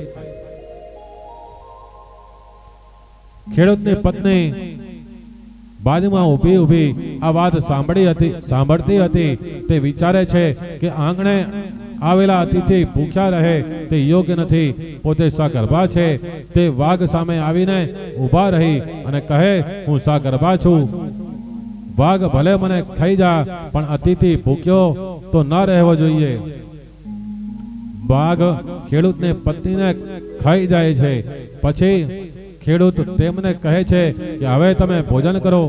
ખેડૂતની પત્ની બાજુમાં ઊભી આ વાત સાંભળતી હતી. તે વિચારે છે કે આંગણે આવેલા અતિથિ ભૂખ્યા રહે તે યોગ્ય નથી. પોતે સગર્ભા છે. તે વાઘ સામે આવીને ઊભા રહી અને કહે, હું સગર્ભા છું. વાઘ ભલે મને ખાઈ જા પણ અતિથિ ભૂખ્યો તો ન રહેવો જોઈએ. વાઘ ખેડૂતને પત્નીને ખાઈ જાય છે. પછી ખેડૂત તેમને કહે છે કે હવે તમે ભોજન કરો.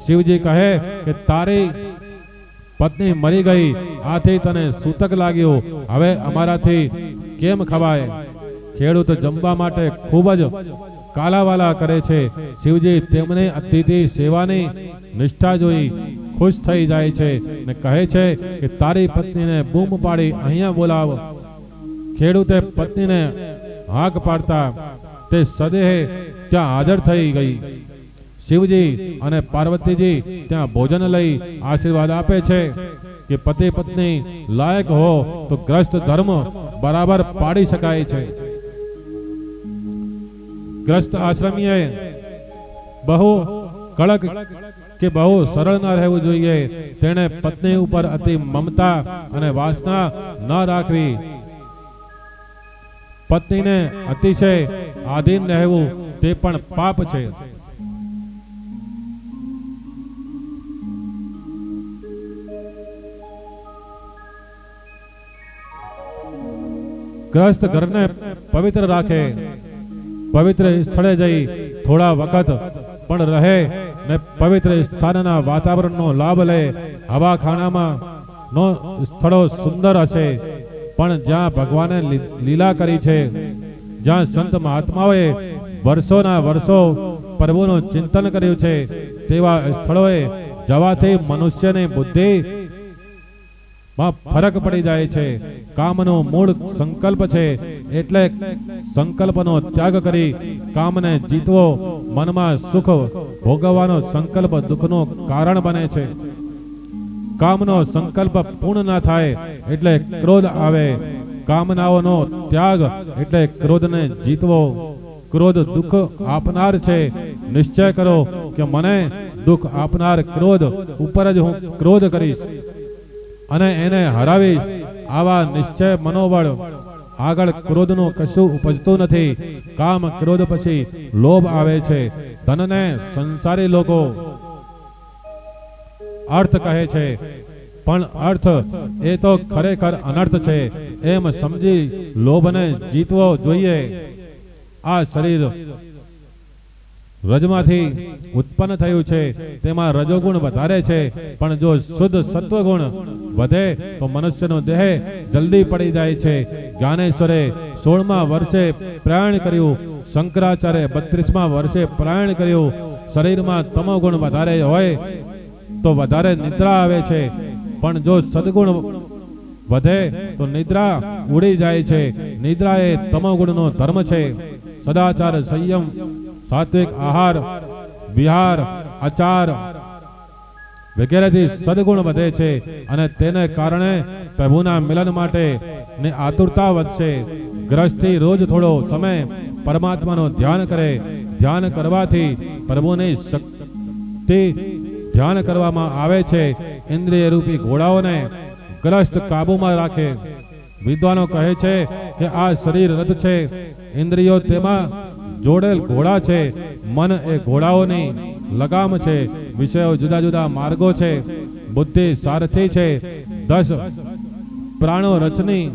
શિવજી કહે કે તારી પત્ની મરી ગઈ, આથી તને સૂતક લાગ્યું. હવે અમારાથી કેમ ખવાય? ખેડૂત જમવા માટે ખૂબ જ કાલાવાલા કરે છે. શિવજી તેમની અતિથિ સેવાની નિષ્ઠા જોઈ ખુશ થઈ જાય છે ને કહે છે કે તારી પત્નીને બૂમ પાડી અહીંયા બોલાવ. ખેડૂતે પત્નીને હાક પાડતા તે સદેહે ત્યાં હાજર થઈ ગઈ. શિવજી અને પાર્વતીજી ત્યાં ભોજન લઈ આશીર્વાદ આપે છે કે પતિ પત્ની લાયક હો તો ગ્રસ્ત ધર્મ બરાબર પાડી શકાય છે. ગ્રસ્ત આશ્રમીએ બહુ કડક કે બહુ સરળ ના રહેવું જોઈએ. તેણે પત્ની ઉપર અતિ મમતા અને વાસના ન રાખવી. પત્નીને અતિશય આધીન રહેવું તે પણ પાપ છે. ગ્રસ્ત ઘરને પવિત્ર રાખે, પવિત્ર સ્થળે જઈ થોડા વખત પણ રહે ને પવિત્ર સ્થાનના વાતાવરણનો લાભ લે. હવા ખાણામાં નો સ્થળો સુંદર હશે, પણ જ્યાં ભગવાને લીલા કરી છે, જ્યાં સંત મહાત્માઓએ વર્ષોના વર્ષો પ્રભુનું ચિંતન કર્યું છે, તેવા સ્થળોએ જવાથી મનુષ્યની બુદ્ધિ માં ફરક પડી જાય છે. કામનો મૂળ સંકલ્પ છે, એટલે સંકલ્પનો ત્યાગ કરી કામને જીતવો. મનમાં સુખ ભોગવવાનો સંકલ્પ દુઃખનું કારણ બને છે. કામનો સંકલ્પ પૂર્ણ ના થાય એટલે ક્રોધ આવે. કામનાઓનો ત્યાગ એટલે ક્રોધને જીતવો. ક્રોધ દુઃખ આપનાર છે. નિશ્ચય કરો કે મને દુઃખ આપનાર ક્રોધ ઉપર જ હું ક્રોધ કરીશ અને એને હરાવીશ. આવા નિશ્ચય મનોબળ આગળ ક્રોધનું કશું ઉપજતું નથી. કામ ક્રોધ પછી લોભ આવે છે. ધનને સંસારી લોકો અર્થ કહે છે, પણ અર્થ એ તો ખરેખર અનર્થ છે એમ સમજી લોભને જીતવો જોઈએ. આ શરીર રજમાંથી ઉત્પન્ન થયું છે, તેમાં રજોગુણ વધારે છે, પણ જો શુદ્ધ સત્વગુણ વધે તો મનુષ્યનો દેહ જલ્દી પડી જાય છે. જ્ઞાનેશ્વરે 16મા વર્ષે પ્રયાણ કર્યું, શંકરાચાર્ય 32મા વર્ષે પ્રયાણ કર્યું. શરીરમાં તમોગુણ વધારે હોય તો વધારે નિદ્રા આવે છે, પણ જો સદગુણ વધે તો નિદ્રા ઉડી જાય છે. નિદ્રા એ તમોગુણનો ધર્મ છે. સદાચાર, સંયમ, સાત્વિક આહાર, વિહાર, આચાર વગેરેથી સદગુણ વધે છે અને તેને કારણે પ્રભુના મિલન માટે ની આતુરતા વધશે. ગ્રસ્તી રોજ થોડો સમય પરમાત્માનું ધ્યાન કરે. ધ્યાન કરવાથી પ્રભુની શક્તિ ધ્યાન કરવામાં આવે છે. ઇન્દ્રિય રૂપી ઘોડાઓને ગ્રસ્ત કાબુમાં રાખે. વિદ્વાનો કહે છે કે આ શરીર રથ છે, ઇન્દ્રિયો તેમાં જોડેલ ઘોડા છે. મન એ ઘોડાઓની લગામ છે. વિષયો જુદા જુદા માર્ગો છે. બુદ્ધિ સારથી છે. 10 પ્રાણો રચની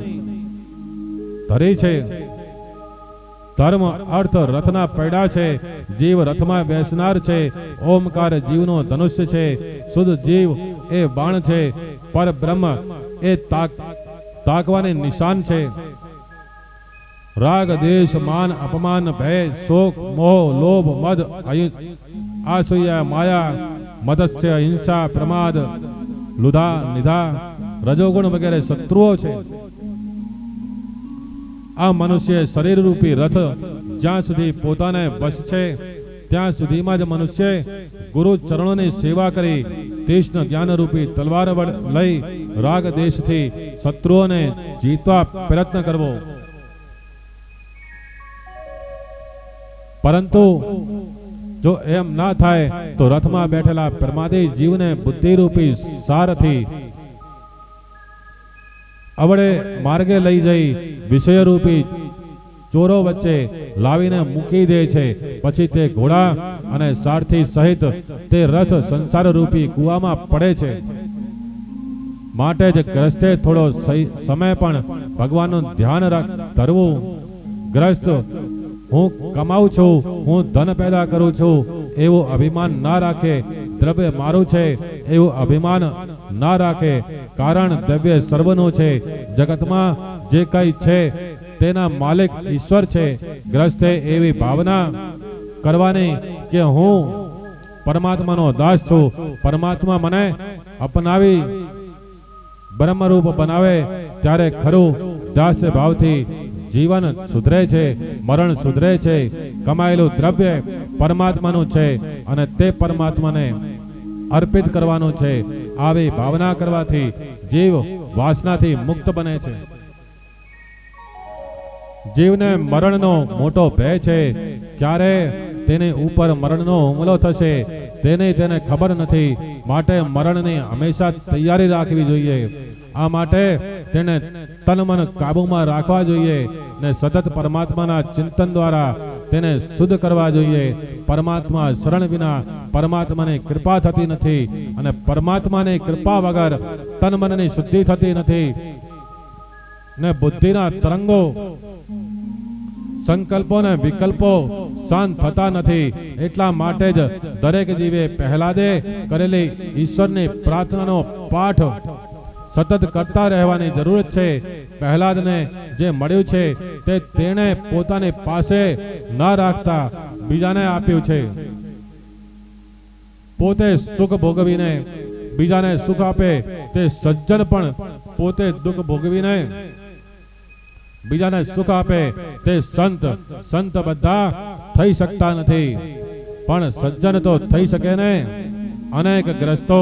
ધરી છે. ધર્મ અર્થ રથના પૈડા છે. જીવ રથમાં બેસનાર છે. ઓમકાર જીવનો ધનુષ્ય છે. શુદ્ધ જીવ એ બાણ છે. પર બ્રહ્મ એ તાકવાની નિશાન છે. રાગ, દેશ, માન, અપમાન, ભય, શોક, મોહ, લોભ, મદ, આસુયા, માયા, મદસ્ય, હિંસા, પ્રમાદ, લુધા, નિધા, રજોગુણ વગેરે શત્રુઓ છે. આ મનુષ્ય શરીર રૂપી રથ જ્યાં સુધી પોતાને વશ છે ત્યાં સુધીમાં જ મનુષ્ય ગુરુ ચરણોની સેવા કરી તીક્ષ્ણ જ્ઞાન રૂપી તલવાર લઈ રાગ દેશથી શત્રુઓને જીતવા પ્રયત્ન કરવો. પરંતુ જો એમ ના થાય તો રથમાં બેઠેલા પ્રમાદી જીવને બુદ્ધિરૂપી સારથી અવળે માર્ગે લઈ જઈ વિષયરૂપી ચોરો વચ્ચે લાવીને મૂકી દે છે. પછી તે ઘોડા અને સારથી સહિત તે રથ સંસાર રૂપી કૂવામાં પડે છે. માટે જ ગ્રસ્તે થોડો સમય પણ ભગવાનનું ધ્યાન ધરવું. ગ્રસ્ત હું કમાઉં છું, હું ધન પેદા કરું છું એવું અભિમાન ના રાખે. દ્રવ્ય મારું છે એવું અભિમાન ના રાખે. કારણ દ્રવ્ય સર્વનું છે. જગતમાં જે કંઈ છે તેના માલિક ઈશ્વર છે. ગ્રસ્તે એવી ભાવના કરવાની કે હું પરમાત્માનો દાસ છું. પરમાત્મા મને અપનાવી બ્રહ્મરૂપ બનાવે ત્યારે ખરું દાસ્ય ભાવથી જીવન સુધરે છે, મરણ સુધરે છે. કમાયેલું દ્રવ્ય પરમાત્માનું છે અને તે પરમાત્માને અર્પિત કરવાનું છે. આવી ભાવના કરવાથી જીવ વાસનાથી મુક્ત બને છે. જીવને મરણનો મોટો ભય છે. ક્યારે તેની ઉપર મરણનો હુમલો થશે તેને ખબર નથી. માટે મરણની હંમેશા તૈયારી રાખવી જોઈએ. આ માટે તેને તન મન કાબુમાં રાખવા જોઈએ ને સતત પરમાત્માના ચિંતન દ્વારા તેને શુદ્ધ કરવા જોઈએ. પરમાત્મા શરણ વિના પરમાત્માની કૃપા થતી નથી અને પરમાત્માની કૃપા વગર તન મનની શુદ્ધિ થતી નથી ને બુદ્ધિના તરંગો સંકલ્પો ને વિકલ્પો શાંત થતા નથી. એટલા માટે જ દરેક જીવે પહેલાદે કરેલી ઈશ્વરની પ્રાર્થનાનો પાઠ સતત કરતા રહેવાની જરૂર છે. પહેલાદને જે મળ્યું છે તે તેણે પોતાની પાસે ન રાખતા બીજાને આપ્યું છે. પોતે સુખ ભોગવીને બીજાને સુખ આપે તે સજ્જન પણ પોતે દુઃખ ભોગવીને બીજાને સુખ આપે તે સંત. સંત બધા થઈ શકતા નથી પણ સજ્જન તો થઈ શકે ને. અનેક ગ્રસ્તો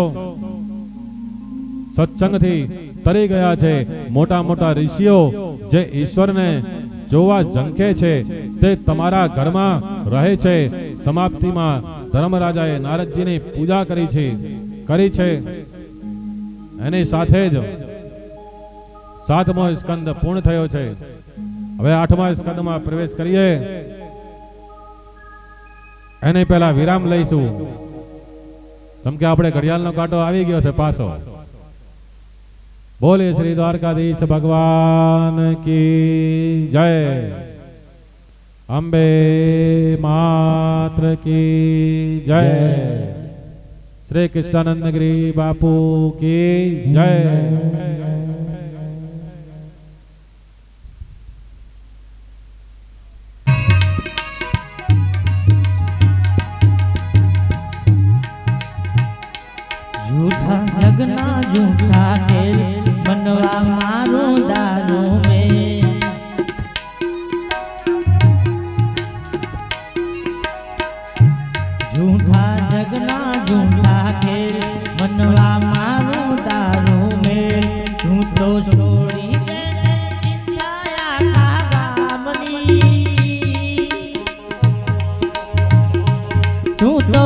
સત્સંગથી તરી ગયા છે. મોટા મોટા ઋષિઓ જે ઈશ્વરને જોવા ઝંખે છે તે તમારા ઘરમાં રહે છે. સમાપ્તિમાં ધર્મરાજાએ નારદજીની પૂજા કરી છે. એની સાથે જ 7મો સ્કંદ પૂર્ણ થયો છે. હવે 8મા સ્કંદમાં પ્રવેશ કરીએ. એને પહેલા વિરામ લઈશું કેમ કે આપણે ઘડિયાળનો કાંટો આવી ગયો છે પાછો. બોલે શ્રી દ્વારકાધીશ ભગવાન કી જય. અંબે માત્ર કી જય. શ્રી કૃષ્ણાનંદ ગિરી બાપુ કી જય. झूठा जगना झूठा खेल बनवा मारो दारू में झूठा जगना झूठा खेल बनवा मारो दारू में तू तो छोड़ी दे चिंताया गामनी तू तो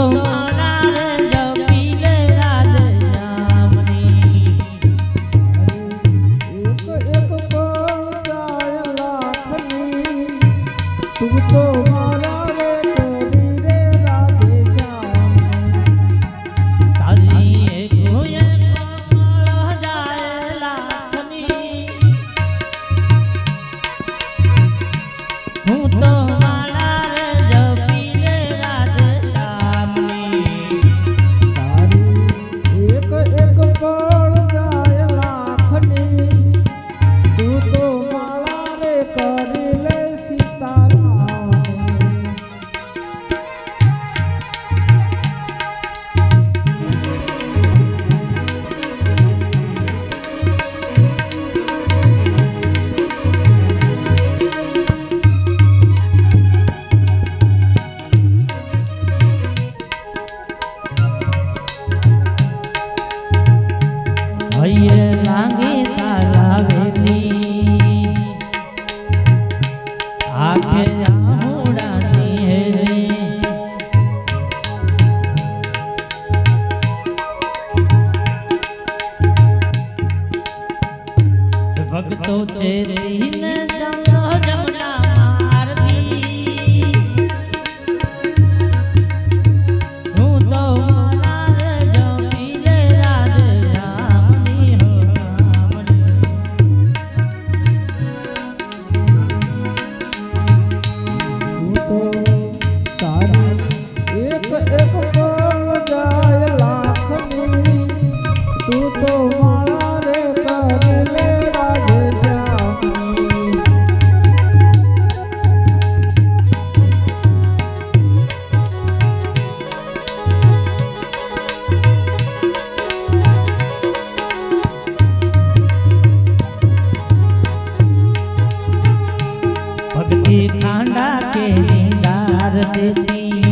भक्ति खांडा के निंदार देती